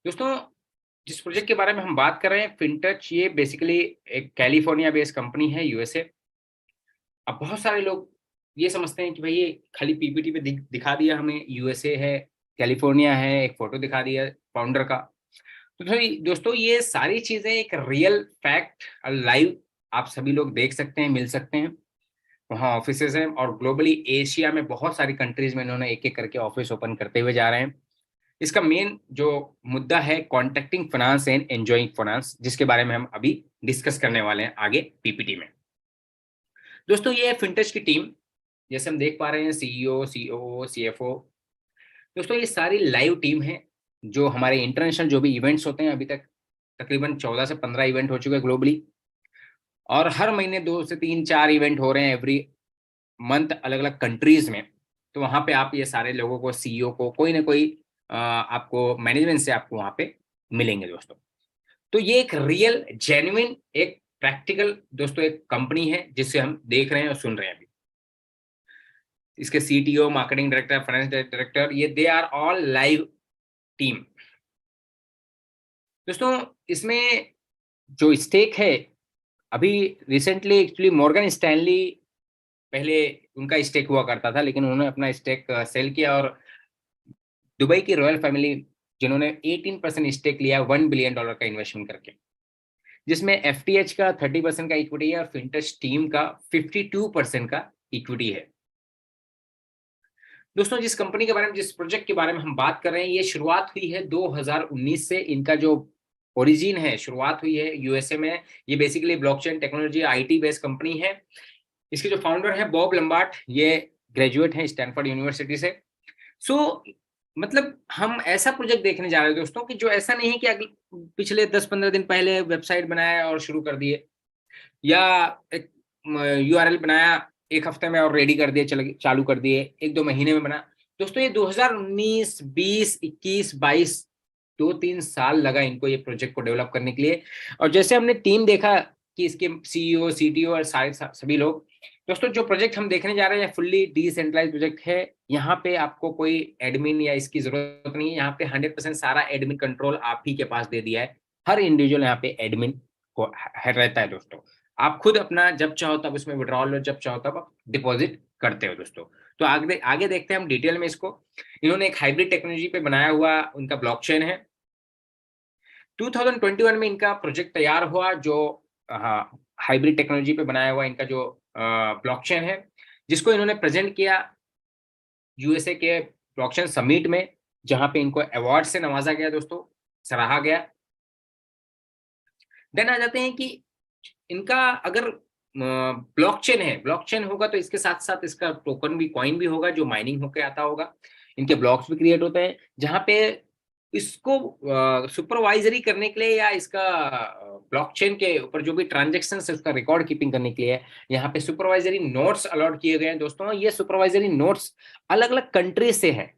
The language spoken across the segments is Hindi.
दोस्तों, जिस प्रोजेक्ट के बारे में हम बात कर रहे हैं फिनटच, ये बेसिकली एक कैलिफोर्निया बेस्ड कंपनी है, यूएसए। अब बहुत सारे लोग ये समझते हैं कि भाई ये खाली पीपीटी पे दिखा दिया हमें, यूएसए है, कैलिफोर्निया है, एक फोटो दिखा दिया फाउंडर का। तो भाई दोस्तों, ये सारी चीजें एक रियल फैक्ट लाइव आप सभी लोग देख सकते हैं, मिल सकते हैं। वहाँ ऑफिसेज हैं और ग्लोबली एशिया में बहुत सारी कंट्रीज में इन्होंने एक एक करके ऑफिस ओपन करते हुए जा रहे हैं। इसका मेन जो मुद्दा है contracting finance and enjoying finance, जिसके बारे में हम अभी डिस्कस करने वाले हैं आगे पीपीटी में। दोस्तों, ये है फिनटच की टीम। जैसे हम देख पा रहे हैं, सीईओ, सीओओ, सीएफओ। दोस्तों, ये सारी लाइव टीम है जो हमारे इंटरनेशनल जो भी इवेंट्स होते हैं, अभी तक तकरीबन 14 से 15 इवेंट हो चुके हैं ग्लोबली। और हर महीने 2 से 3 4 इवेंट हो रहे हैं एवरी मंथ, अलग अलग कंट्रीज में। तो वहां पे आप ये सारे लोगों को, सीईओ को, कोई ना कोई आपको मैनेजमेंट से आपको वहां पे मिलेंगे दोस्तों। तो ये एक रियल जेन्युइन एक प्रैक्टिकल दोस्तों एक कंपनी है जिसे हम देख रहे हैं और सुन रहे हैं अभी। इसके CTO, marketing director, finance director, ये they are all live team. दोस्तों, इसमें जो स्टेक है, अभी रिसेंटली एक्चुअली मॉर्गन स्टैनली, पहले उनका स्टेक हुआ करता था, लेकिन उन्होंने अपना स्टेक सेल किया और दुबई की रॉयल फैमिली, जिन्होंने 18% स्टेक लिया $1 बिलियन का इन्वेस्टमेंट करके, जिसमें एफटीएच का 30% का इक्विटी है और फिनटच टीम का 52% का इक्विटी है। दोस्तों, जिस कंपनी के बारे में, जिस प्रोजेक्ट के बारे में हम बात कर रहे हैं, ये शुरुआत हुई है 2019 से। इनका जो ओरिजिन है, शुरुआत हुई है यूएसए में। ये basically blockchain technology IT based company है। इसके जो फाउंडर है बॉब लंबार्ट, ये ग्रेजुएट हैं स्टैनफोर्ड यूनिवर्सिटी से। सो मतलब हम ऐसा प्रोजेक्ट देखने जा रहे हैं दोस्तों कि जो ऐसा नहीं है कि पिछले 10-15 दिन पहले वेबसाइट बनाया और शुरू कर दिए, या एक यूआरएल बनाया एक हफ्ते में और रेडी कर दिए, चालू कर दिए, 1-2 महीने में बना। दोस्तों, ये 2019, 20, 21, 22, 2-3 साल लगा इनको ये प्रोजेक्ट को डेवलप करने के लिए। और जैसे हमने टीम देखा कि इसके सीईओ, सीटीओ और सारे सभी लोग, दोस्तों जो प्रोजेक्ट हम देखने जा रहे हैं फुल्ली डिसेंट्रलाइज प्रोजेक्ट है। यहाँ पे आपको कोई एडमिन या इसकी जरूरत नहीं है। यहाँ पे 100% सारा एडमिन कंट्रोल आप ही के पास दे दिया है। हर इंडिविजुअल यहाँ पे एडमिन को रहता है दोस्तों। आप खुद अपना जब चाहो तब उसमें विड्रॉल लो, जब चाहो तब आप डिपॉजिट करते हो दोस्तों। तो आगे आगे देखते हैं हम डिटेल में इसको। इन्होंने एक हाइब्रिड टेक्नोलॉजी पे बनाया हुआ उनका ब्लॉकचेन है। 2021 में इनका प्रोजेक्ट तैयार हुआ, जो हाइब्रिड टेक्नोलॉजी पे बनाया हुआ इनका जो ब्लॉकचेन है, जिसको इन्होंने प्रेजेंट किया यूएसए के ब्लॉकचेन समिट में, जहां पे इनको अवार्ड से नवाजा गया दोस्तों, सराहा गया। देन आ जाते हैं कि इनका अगर ब्लॉकचेन है, ब्लॉकचेन होगा तो इसके साथ साथ इसका टोकन भी, कॉइन भी होगा जो माइनिंग होकर आता होगा। इनके ब्लॉक्स भी क्रिएट होते हैं जहां पे इसको सुपरवाइजरी करने के लिए, या इसका ब्लॉकचेन के ऊपर जो भी ट्रांजेक्शन है उसका रिकॉर्ड कीपिंग करने के लिए यहाँ पे सुपरवाइजरी नोट्स अलॉट किए गए हैं दोस्तों। ये सुपरवाइजरी नोट्स अलग अलग कंट्री से हैं,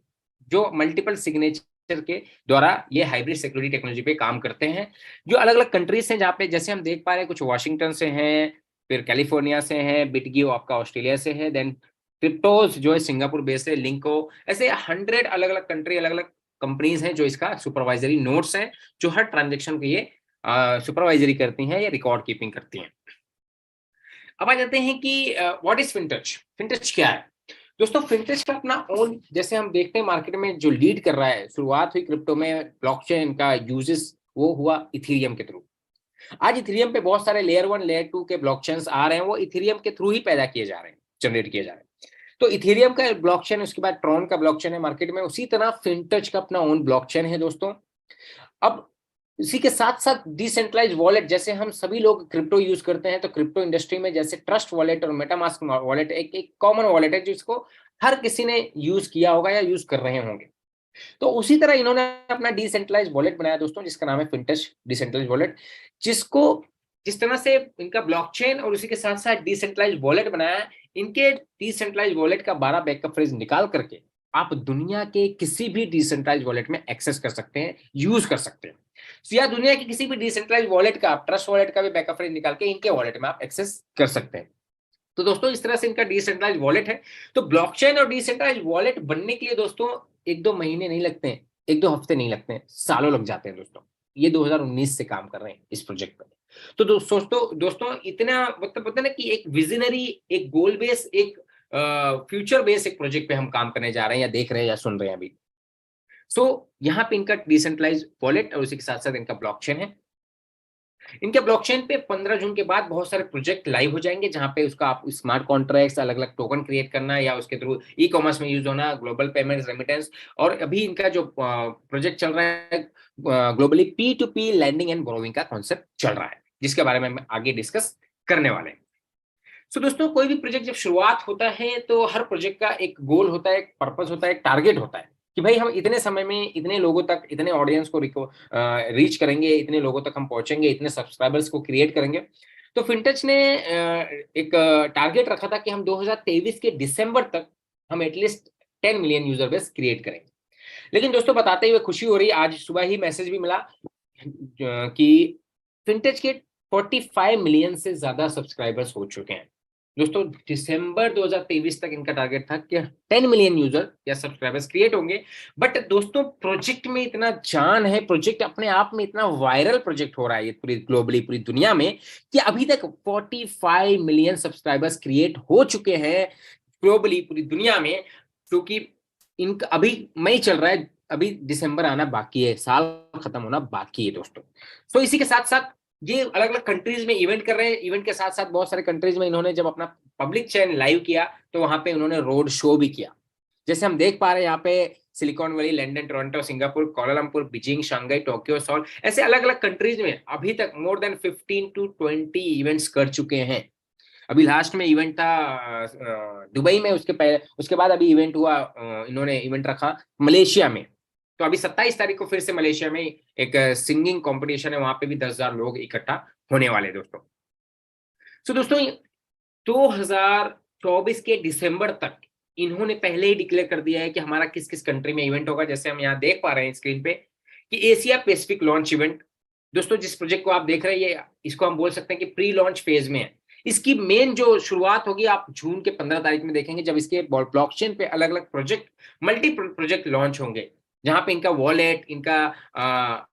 जो मल्टीपल सिग्नेचर के द्वारा ये हाइब्रिड सिक्योरिटी टेक्नोलॉजी पे काम करते हैं, जो अलग अलग कंट्रीज हैं। जहाँ पे जैसे हम देख पा रहे हैं, कुछ वाशिंगटन से हैं, फिर कैलिफोर्निया से हैं, बिटगियो आपका ऑस्ट्रेलिया से है, देन क्रिप्टोज जो है सिंगापुर बेस्ड है, लिंको, ऐसे 100 अलग अलग कंट्री, अलग अलग कंपनीज हैं जो इसका सुपरवाइजरी नोट्स हैं, जो हर ट्रांजेक्शन के ये सुपरवाइजरी करती हैं या रिकॉर्ड कीपिंग करती हैं। अब आ जाते हैं कि व्हाट इज फिनटच। फिनटच क्या है दोस्तों? फिनटच का अपना ओन, जैसे हम देखते हैं मार्केट में जो लीड कर रहा है, शुरुआत हुई क्रिप्टो में, ब्लॉकचेन का यूजेस वो हुआ इथेरियम के थ्रू। आज इथेरियम पे बहुत सारे लेयर 1, लेयर 2 के ब्लॉकचेन्स आ रहे हैं, वो इथेरियम के थ्रू ही पैदा किए जा रहे हैं, जनरेट किए जा रहे हैं। तो इथेरियम का ब्लॉकचेन, उसके बाद ट्रॉन का ब्लॉकचेन है मार्केट में, उसी तरह फिनटच का अपना ओन ब्लॉकचेन है दोस्तों। अब इसी के साथ साथ डिसेंट्रलाइज वॉलेट, जैसे हम सभी लोग क्रिप्टो यूज करते हैं, तो क्रिप्टो इंडस्ट्री में जैसे ट्रस्ट वॉलेट और मेटामास्क वॉलेट एक कॉमन वॉलेट है जिसको हर किसी ने यूज किया होगा या यूज कर रहे होंगे। तो उसी तरह इन्होंने अपना डिसेंट्रलाइज वॉलेट बनाया दोस्तों, जिसका नाम है फिनटच डिसेंट्रलाइज वॉलेट। जिसको जिस तरह से इनका ब्लॉकचेन और उसी के साथ साथ डिसेंट्रलाइज वॉलेट बनाया, इनके डिसेंट्रलाइज वॉलेट का 12 बैकअप फ्रेज निकाल करके आप दुनिया के किसी भी डिसेंट्रलाइज वॉलेट में एक्सेस कर सकते हैं, यूज कर सकते हैं। या दुनिया की किसी भी डिसेंट्रलाइज वॉलेट का, आप ट्रस्ट वॉलेट का भी बैकअप फ्रेज निकाल के इनके वॉलेट में आप एक्सेस कर सकते हैं। तो दोस्तों, इस तरह से इनका डिसेंट्रलाइज वॉलेट है। तो ब्लॉकचेन और डिसेंट्रलाइज वॉलेट बनने के लिए दोस्तों 1-2 महीने नहीं लगते हैं, एक दो हफ्ते नहीं लगते हैं, सालों लग जाते हैं दोस्तों। ये 2019 से काम कर रहे हैं इस प्रोजेक्ट पर। तो दोस्तों इतना मतलब पता ना कि एक विजनरी, एक गोल बेस, एक फ्यूचर बेस एक प्रोजेक्ट पे हम काम करने जा रहे हैं, या देख रहे हैं, या सुन रहे हैं अभी। सो यहाँ पे इनका डिसेंट्रलाइज वॉलेट और उसी के साथ साथ इनका ब्लॉकचेन है। इनके ब्लॉकचेन पे 15 जून के बाद बहुत सारे प्रोजेक्ट लाइव हो जाएंगे, जहां पे उसका आप स्मार्ट कॉन्ट्रैक्ट्स, अलग अलग टोकन क्रिएट करना, या उसके थ्रू ई कॉमर्स में यूज होना, ग्लोबल पेमेंट्स, रेमिटेंस। और अभी इनका जो प्रोजेक्ट चल रहा है globally, P to P lending and borrowing का कॉन्सेप्ट चल रहा है, जिसके बारे में हम आगे डिस्कस करने वाले हैं। सो दोस्तों, कोई भी प्रोजेक्ट जब शुरुआत होता है तो हर प्रोजेक्ट का एक गोल होता है, एक पर्पस होता है, एक टारगेट होता है कि भाई हम इतने समय में इतने लोगों तक, इतने ऑडियंस को रीच करेंगे, इतने लोगों तक हम पहुंचेंगे, इतने सब्सक्राइबर्स को क्रिएट करेंगे। तो फिनटच ने एक टारगेट रखा था कि हम 2023 के दिसंबर तक हम at least 10 million user base create करेंगे। लेकिन दोस्तों, बताते हुए खुशी हो रही, आज सुबह ही मैसेज भी मिला कि फिनटच के 45 मिलियन से ज्यादा सब्सक्राइबर्स हो चुके हैं। दोस्तों, दिसंबर 2023 तक इनका टारगेट था कि 10 मिलियन यूजर या सब्सक्राइबर्स क्रिएट होंगे। बट दोस्तों, प्रोजेक्ट में इतना जान है, प्रोजेक्ट अपने आप में इतना वायरल प्रोजेक्ट हो रहा है ये पूरी ग्लोबली, पूरी दुनिया में, कि अभी तक 45 मिलियन सब्सक्राइबर्स क्रिएट हो चुके हैं ग्लोबली, पूरी दुनिया में। क्योंकि इनका अभी मई चल रहा है, अभी दिसंबर आना बाकी है, साल खत्म होना बाकी है दोस्तों। तो इसी के साथ साथ ये अलग अलग कंट्रीज में इवेंट कर रहे हैं। इवेंट के साथ साथ बहुत सारे कंट्रीज में इन्होंने जब अपना पब्लिक चैनल लाइव किया, तो वहां पे उन्होंने रोड शो भी किया। जैसे हम देख पा रहे हैं यहाँ पे Silicon Valley, London, Toronto, Singapore, Kuala Lumpur, Beijing, Shanghai, Tokyo, Seoul, ऐसे अलग अलग कंट्रीज में अभी तक मोर देन 15 to 20 इवेंट्स कर चुके हैं। अभी लास्ट में इवेंट था दुबई में, उसके पहले, उसके बाद अभी इवेंट हुआ, इन्होंने इवेंट रखा मलेशिया में। तो अभी 27 तारीख को फिर से मलेशिया में एक सिंगिंग कंपटीशन है, वहां पे भी 10,000 लोग इकट्ठा होने वाले दोस्तों। तो दोस्तों, 2024 के दिसंबर तक इन्होंने पहले ही डिक्लेयर कर दिया है कि हमारा किस किस कंट्री में इवेंट होगा। जैसे हम यहाँ देख पा रहे हैं स्क्रीन पे कि एशिया पैसिफिक लॉन्च इवेंट। दोस्तों, जिस प्रोजेक्ट को आप देख रहे हैं, ये इसको हम बोल सकते हैं कि प्री लॉन्च फेज में है। इसकी मेन जो शुरुआत होगी, आप जून के 15 तारीख में देखेंगे, जब इसके ब्लॉकचेन पे अलग अलग प्रोजेक्ट, मल्टी प्रोजेक्ट लॉन्च होंगे, जहां पे इनका वॉलेट, इनका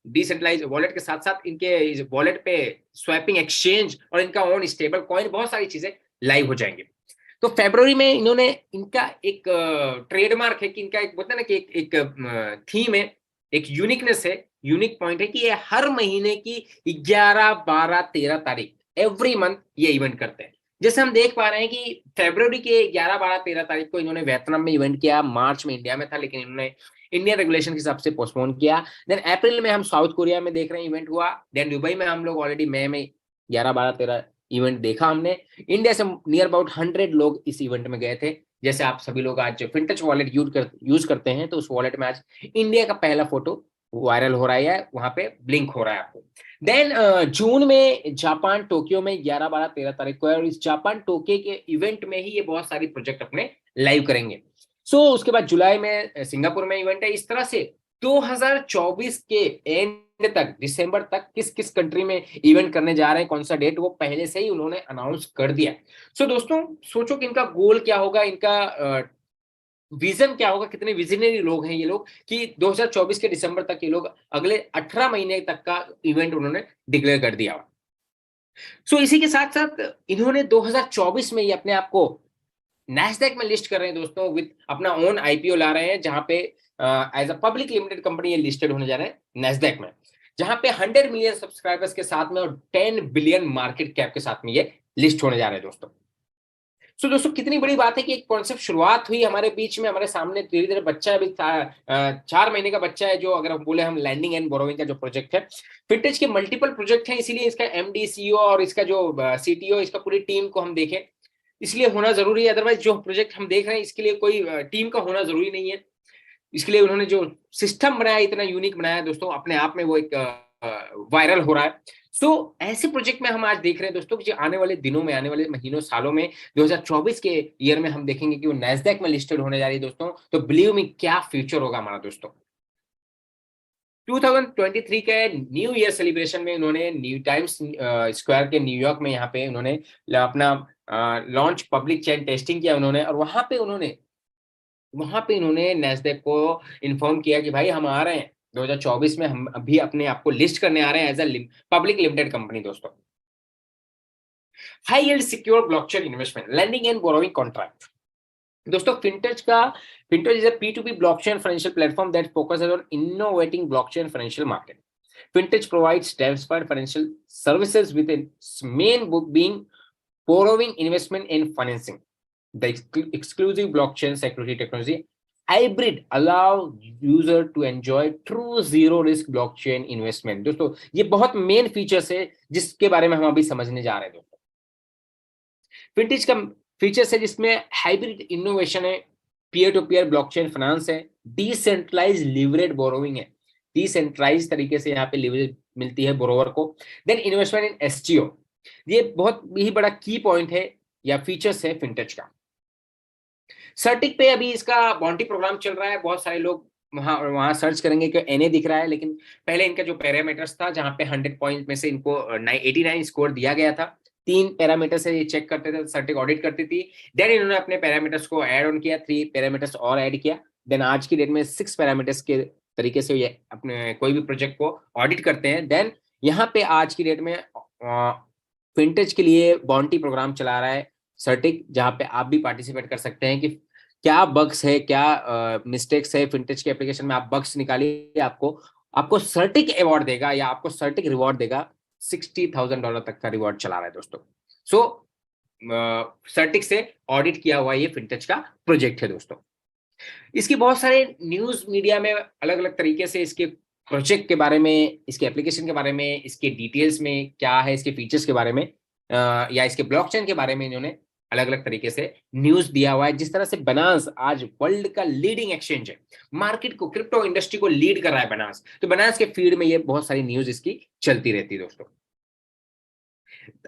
डिसेंट्रलाइज वॉलेट के साथ साथ इनके वॉलेट पे स्वैपिंग एक्सचेंज और इनका ओन स्टेबल कॉइन, बहुत सारी चीजें लाइव हो जाएंगे। तो फरवरी में इन्होंने, इनका एक ट्रेडमार्क है कि इनका एक बोलते हैं ना कि एक थीम है, एक यूनिकनेस है, यूनिक पॉइंट है कि ये हर महीने की 11, 12, 13 तारीख, एवरी मंथ ये इवेंट करते हैं। जैसे हम देख पा रहे हैं कि फरवरी के 11, 12, 13 तारीख को इन्होंने वियतनाम में इवेंट किया, मार्च में इंडिया में था, लेकिन इन्होंने इंडियन रेगुलेशन के हिसाब से पोस्टपोन किया। देन अप्रैल में हम साउथ कोरिया में देख रहे हैं इवेंट हुआ। देन दुबई में हम लोग ऑलरेडी मई में 11, 12, 13 इवेंट देखा हमने। इंडिया से नियर अबाउट 100 लोग इस इवेंट में गए थे। जैसे आप सभी लोग आज फिनटच वॉलेट यूज करते हैं, तो उस वॉलेट में आज इंडिया का पहला फोटो वायरल हो रहा है, वहां पे ब्लिंक हो रहा है आपको। देन जून में जापान टोक्यो में 11, 12, 13 तारीख को है, और इस जापान टोक्यो के इवेंट में ही ये बहुत सारी प्रोजेक्ट अपने लाइव करेंगे। उसके बाद जुलाई में सिंगापुर में इवेंट है। इस तरह से 2024 के एंड तक, दिसंबर तक, किस किस कंट्री में इवेंट करने जा रहे हैं, कौन सा डेट, वो पहले से ही उन्होंने अनाउंस कर दिया। दोस्तों, सोचो कि इनका गोल क्या होगा, इनका विजन क्या होगा, कितने विजनरी लोग हैं ये लोग, कि 2024 के दिसंबर तक ये लोग अगले 18 महीने तक का इवेंट उन्होंने डिक्लेयर कर दिया। इसी के साथ साथ इन्होंने 2024 में ये अपने आप को नैस्डैक में लिस्ट कर रहे हैं दोस्तों, विद अपना ओन आईपीओ ला रहे हैं, जहां पे as a public limited company ये लिस्टेड होने जा रहे हैं नैस्डैक में, जहां पे 100 मिलियन सब्सक्राइबर्स के साथ में और 10 बिलियन मार्केट कैप के साथ में ये लिस्ट होने जा रहे हैं दोस्तों। दोस्तों, कितनी बड़ी बात है कि एक कॉन्सेप्ट शुरुआत हुई हमारे बीच में, हमारे सामने धीरे धीरे बच्चा है, अभी 4 महीने का बच्चा है, जो अगर हम बोले हम लैंडिंग एंड बोरोविंग का जो प्रोजेक्ट है। फिनटच के मल्टीपल प्रोजेक्ट हैं, इसीलिए इसका एमडी, सीईओ और इसका जो सीटीओ, इसका पूरी टीम को हम देखें, इसलिए होना जरूरी है। अदरवाइज जो प्रोजेक्ट हम देख रहे हैं, इसके लिए कोई टीम का होना जरूरी नहीं है। इसके लिए उन्होंने जो सिस्टम बनाया, इतना यूनिक बनाया है दोस्तों, अपने आप में वो एक वायरल हो रहा है। ऐसे प्रोजेक्ट में हम आज देख रहे हैं दोस्तों कि जो आने वाले दिनों में, आने वाले महीनों, सालों में, 2024 के ईयर में हम देखेंगे कि वो नैस्डैक में लिस्टेड होने जा रही है दोस्तों। तो बिलीव मी, क्या फ्यूचर होगा हमारा दोस्तों। 2023 के न्यू ईयर सेलिब्रेशन में उन्होंने न्यू टाइम्स स्क्वायर के न्यूयॉर्क में यहाँ पे उन्होंने अपना लॉन्च पब्लिक चैन टेस्टिंग किया उन्होंने, और वहां पे उन्होंने वहां पे इन्होंने नैस्डैक को इन्फॉर्म किया कि भाई हम आ रहे हैं 2024 में, हम अभी अपने आप को लिस्ट करने आ रहे हैं as a public limited company दोस्तों। High yield secure blockchain investment lending and borrowing contract. दोस्तों Fintage is a P2P blockchain financial platform that focuses on innovating blockchain financial market. Fintech provides diversified financial services with its main being borrowing, investment, and financing. The exclusive blockchain security technology hybrid allow user to enjoy true zero risk blockchain investment। दोस्तों ये बहुत मेन फीचर्स है जिसके बारे में हम अभी समझने जा रहे हैं। दोस्तों फिंटेज का फीचर्स है जिसमें हाइब्रिड इनोवेशन है, peer to peer blockchain finance है, डिसेंट्रलाइज लिवरेज बोरोइंग है, डिसेंट्रलाइज तरीके से यहाँ पे लिवरेज मिलती है बोरोवर को। देन इन्वेस्टमेंट इन एसटीओ, ये बहुत ही बड़ा की पॉइंट है या फीचर्स है फिंटेज का। सर्टिक पे अभी इसका बॉन्टी प्रोग्राम चल रहा है, बहुत सारे लोग वहां सर्च करेंगे कि एनए दिख रहा है, लेकिन पहले इनका जो पैरामीटर्स था जहां पे 100 पॉइंट में से इनको 89 स्कोर दिया गया था, 3 पैरामीटर से ये चेक करते थे, सर्टिक ऑडिट करती थी। देन इन्होंने अपने पैरामीटर्स को ऐड ऑन किया, 3 पैरामीटर्स और ऐड किया। देन आज की डेट में 6 पैरामीटर्स के तरीके से ये अपने कोई भी प्रोजेक्ट को ऑडिट करते हैं। देन यहाँ पे आज की डेट में फिंटेज के लिए बॉन्टी प्रोग्राम चला रहा है सर्टिक, जहाँ पे आप भी पार्टिसिपेट कर सकते हैं कि क्या बग्स है, क्या मिस्टेक्स है फिंटेज के एप्लीकेशन में, आप बग्स निकालिए, आपको सर्टिक अवार्ड देगा या आपको सर्टिक रिवॉर्ड देगा। $60,000 तक का रिवॉर्ड चला रहा है दोस्तों। सो सर्टिक से ऑडिट किया हुआ ये फिंटेज का प्रोजेक्ट है दोस्तों। इसकी बहुत सारे न्यूज मीडिया में अलग अलग तरीके से इसके प्रोजेक्ट के बारे में, इसके एप्लीकेशन के बारे में, इसके डिटेल्स में क्या है, इसके फीचर्स के बारे में या इसके ब्लॉकचेन के बारे में इन्होंने अलग अलग तरीके से न्यूज दिया हुआ है। जिस तरह से बनास आज वर्ल्ड का लीडिंग एक्सचेंज है, मार्केट को, क्रिप्टो इंडस्ट्री को लीड कर रहा है बनास, तो बनास के फीड में ये बहुत सारी न्यूज इसकी चलती रहती है दोस्तों।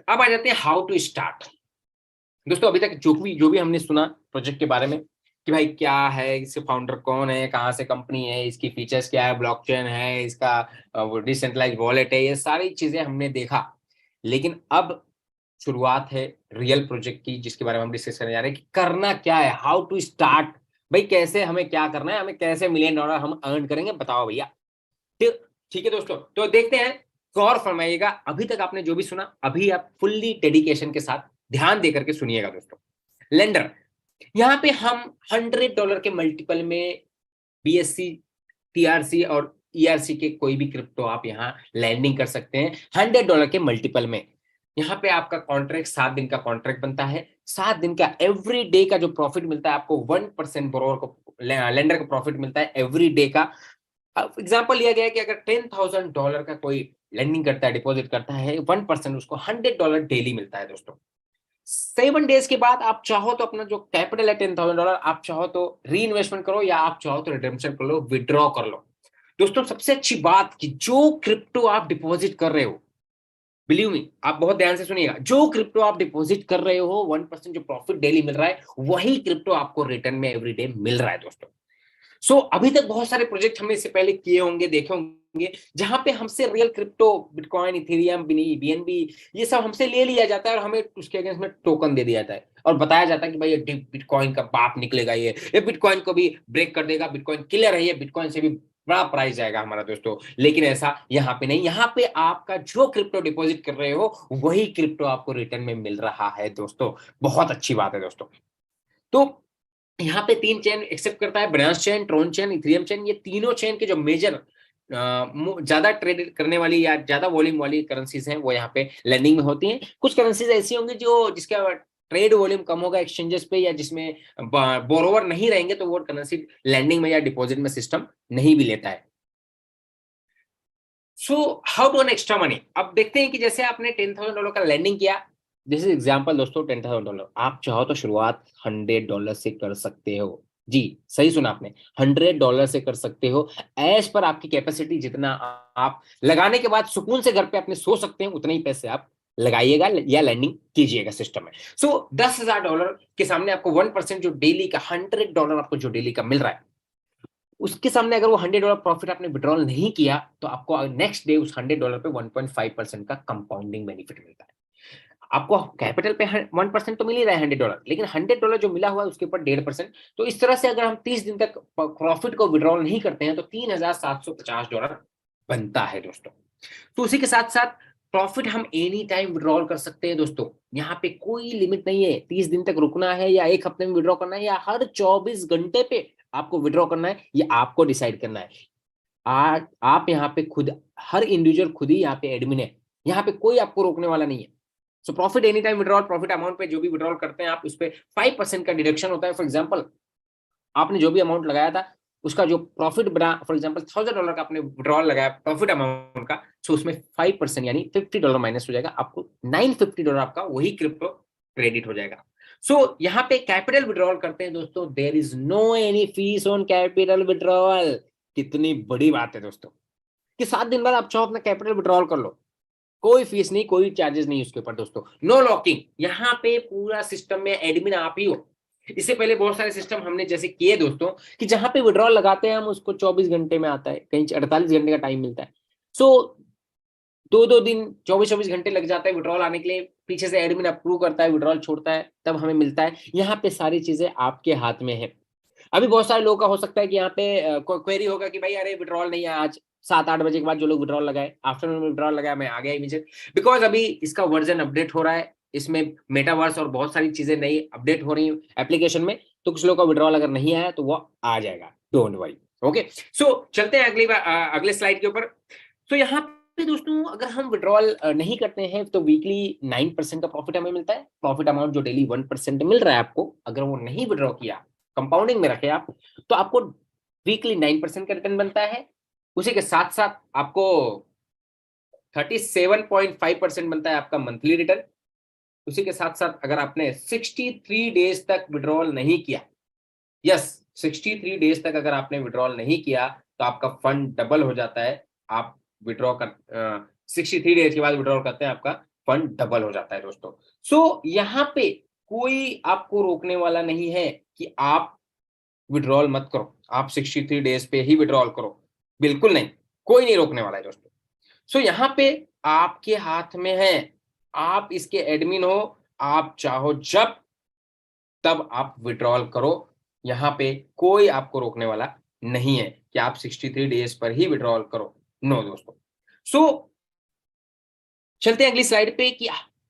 अब आ जाते हैं हाउ टू स्टार्ट। दोस्तों अभी तक जो भी हमने सुना प्रोजेक्ट के बारे में कि भाई क्या है, इसके फाउंडर कौन है, कहाँ से कंपनी है, इसकी फीचर्स क्या है, ब्लॉकचेन है, इसका वो डिसेंट्रलाइज्ड वॉलेट है, ये सारी चीजें हमने देखा। लेकिन अब शुरुआत है रियल प्रोजेक्ट की, जिसके बारे में हम डिस्कस करने जा रहे हैं कि करना क्या है, हाउ टू स्टार्ट। भाई कैसे, हमें क्या करना है, हमें कैसे $1 मिलियन हम अर्न करेंगे, बताओ भैया। ठीक है दोस्तों, तो देखते हैं, गौर फरमाइएगा। अभी तक आपने जो भी सुना, अभी आप फुल्ली डेडिकेशन के साथ ध्यान देकर के सुनिएगा दोस्तों। लेंडर, यहाँ पे हम $100 के मल्टीपल में BSC, TRC और ERC के कोई भी क्रिप्टो आप यहाँ लैंडिंग कर सकते हैं $100 के मल्टीपल में। यहाँ पे आपका कॉन्ट्रैक्ट 7 दिन का कॉन्ट्रैक्ट बनता है। 7 दिन का एवरी डे का जो प्रॉफिट मिलता है आपको 1% बोरोवर को, लेंडर को प्रॉफिट मिलता है एवरी डे का। एग्जाम्पल लिया गया है कि अगर $10,000 का कोई लेंडिंग करता है, डिपॉजिट करता है, 1% उसको $100 डेली मिलता है दोस्तों। 7 डेज के बाद आप चाहो तो अपना जो कैपिटल है $10,000, आप चाहो तो री इन्वेस्टमेंट करो या आप चाहो तो रिडेम्पशन कर लो, विड्रॉ कर लो। दोस्तों सबसे अच्छी बात कि जो क्रिप्टो आप डिपॉजिट कर रहे हो, बिलीव मी, आप बहुत ध्यान से सुनिएगा, जो क्रिप्टो आप डिपॉजिट कर रहे हो 1% जो प्रॉफिट डेली मिल रहा है, वही क्रिप्टो आपको रिटर्न में एवरी डे मिल रहा है दोस्तों। सो अभी तक बहुत सारे प्रोजेक्ट हमने इससे पहले किए होंगे, देखे होंगे, जहां पे हमसे real crypto, bitcoin, Ethereum, BNB, ये सब हमसे ले लिया जाता है और हमें उसके अगेंस्ट में टोकन दे दिया जाता है और बताया जाता है कि भाई ये बिटकॉइन का बाप निकलेगा, ये बिटकॉइन को भी ब्रेक कर देगा, बिटकॉइन किलर है, ये बिटकॉइन से भी बड़ा प्राइस जाएगा हमारा दोस्तों। लेकिन ऐसा यहाँ पे नहीं, यहाँ पे आपका जो क्रिप्टो डिपॉजिट कर रहे हो वही क्रिप्टो आपको रिटर्न में मिल रहा है दोस्तों। बहुत अच्छी बात है दोस्तों। तो यहाँ पे 3 चेन एक्सेप्ट करता है, Binance chain, Tron chain, Ethereum chain. ये तीनों चेन के जो मेजर ज्यादा ट्रेड करने वाली या ज्यादा वॉल्यूम वाली करेंसीज हैं वो यहाँ पे लैंडिंग में होती हैं। कुछ करेंसीज ऐसी होंगी जो जिसका ट्रेड वॉल्यूम कम होगा एक्सचेंजेस पे, या जिसमें बोरोवर नहीं रहेंगे, तो वो करेंसी लैंडिंग में या डिपॉजिट में सिस्टम नहीं भी लेता है। So how to earn extra money. अब देखते हैं कि जैसे आपने $10,000 का लैंडिंग किया, दिस इज एग्जाम्पल दोस्तों, $10,000 आप चाहो तो शुरुआत $100 से कर सकते हो। जी सही सुना आपने, $100 से कर सकते हो, एज पर आपकी कैपेसिटी। जितना आप लगाने के बाद सुकून से घर पे अपने सो सकते हैं, उतने ही पैसे आप लगाइएगा या लैंडिंग कीजिएगा सिस्टम में। सो $10,000 के सामने आपको 1% जो डेली का, $100 आपको जो डेली का मिल रहा है, उसके सामने अगर वो $100 प्रॉफिट आपने विड्रॉल नहीं किया, तो आपको नेक्स्ट डे उस $100 पे 1.5% का कंपाउंडिंग बेनिफिट मिलता है। आपको कैपिटल पे 1% तो मिल ही रहा है $100, लेकिन $100 जो मिला हुआ है उसके ऊपर 1.5%। तो इस तरह से अगर हम 30 दिन तक प्रॉफिट को विड्रॉल नहीं करते हैं तो $3,750 बनता है दोस्तों। तो उसी के साथ साथ प्रॉफिट हम एनी टाइम विड्रॉल कर सकते हैं दोस्तों, यहाँ पे कोई लिमिट नहीं है। 30 दिन तक रुकना है या एक हफ्ते में विड्रॉ करना है या हर 24 घंटे पे आपको विड्रॉ करना है, ये आपको डिसाइड करना है। आज आप यहाँ पे खुद, हर इंडिविजुअल खुद ही यहाँ पे एडमिन है, यहाँ पे कोई आपको रोकने वाला नहीं है। So profit any time withdrawal, profit amount पे जो भी विड्रॉल करते हैं आप उस पर 5% का डिडक्शन होता है। फॉर एग्जाम्पल आपने जो भी अमाउंट लगाया था उसका जो प्रॉफिट बना, फॉर एग्जाम्पल $1,000 का आपने विड्रॉल लगाया प्रॉफिट अमाउंट का, सो उसमें 5% यानी $50 माइनस हो जाएगा, आपको $950 आपका वही क्रिप्टो क्रेडिट हो जाएगा। सो यहाँ पे कैपिटल विड्रॉल करते हैं दोस्तों, there is no any fees on capital withdrawal. कितनी बड़ी बात है दोस्तों कि 7 दिन बाद आप चाहो अपना कैपिटल विड्रॉल कर लो, कोई फीस नहीं, कोई चार्जेस नहीं उसके ऊपर दोस्तों। नो लॉकिंग, यहाँ पे पूरा सिस्टम में एडमिन आप ही हो। इससे पहले बहुत सारे सिस्टम हमने जैसे किए दोस्तों कि जहां पे विड्रॉल लगाते हैं हम उसको 24 घंटे में आता है, कहीं 48 घंटे का टाइम मिलता है। सो 2-2 दिन 24-24 घंटे लग जाता है विड्रॉल आने के लिए, पीछे से एडमिन अप्रूव करता है, विड्रॉल छोड़ता है, तब हमें मिलता है। यहाँ पे सारी चीजें आपके हाथ में है। अभी बहुत सारे लोगों का हो सकता है कि यहाँ पे क्वेरी होगा कि भाई अरे विड्रॉल नहीं है आज 7-8 बजे के बाद, जो लोग विड्रॉल लगाए आफ्टरनून में विड्रॉल लगाया, मैं आ गया इमीडिएट, बिकॉज अभी इसका वर्जन अपडेट हो रहा है, इसमें मेटावर्स और बहुत सारी चीजें नई अपडेट हो रही है एप्लीकेशन में, तो कुछ लोगों का विड्रॉल अगर नहीं आया तो वो आ जाएगा, डोंट वरी। ओके, सो चलते हैं अगले स्लाइड के ऊपर। तो यहाँ पे दोस्तों अगर हम विड्रॉल नहीं करते हैं तो वीकली 9% का प्रॉफिट हमें मिलता है। प्रॉफिट अमाउंट जो डेली 1% मिल रहा है आपको, अगर वो नहीं विड्रॉ किया, कंपाउंडिंग में रखे आप, तो आपको वीकली 9% का रिटर्न बनता है। उसी के साथ साथ आपको 37.5% बनता है आपका मंथली रिटर्न। उसी के साथ साथ अगर आपने 63 डेज तक विड्रॉल नहीं किया, यस 63 डेज तक अगर आपने विड्रॉल नहीं किया तो आपका फंड डबल हो जाता है। आप विड्रॉ कर 63 डेज के बाद विड्रॉल करते हैं, आपका फंड डबल हो जाता है दोस्तों। सो यहाँ पे कोई आपको रोकने वाला नहीं है कि आप विड्रॉल मत करो, आप 63 डेज पे ही विड्रॉल करो, बिल्कुल नहीं, कोई नहीं रोकने वाला है दोस्तों। सो यहाँ पे आपके हाथ में है, आप इसके एडमिन हो, आप चाहो जब तब आप विड्रॉल करो, यहाँ पे कोई आपको रोकने वाला नहीं है कि आप 63 डेज पर ही विड्रॉल करो, नो दोस्तों। सो चलते हैं अगली स्लाइड पे कि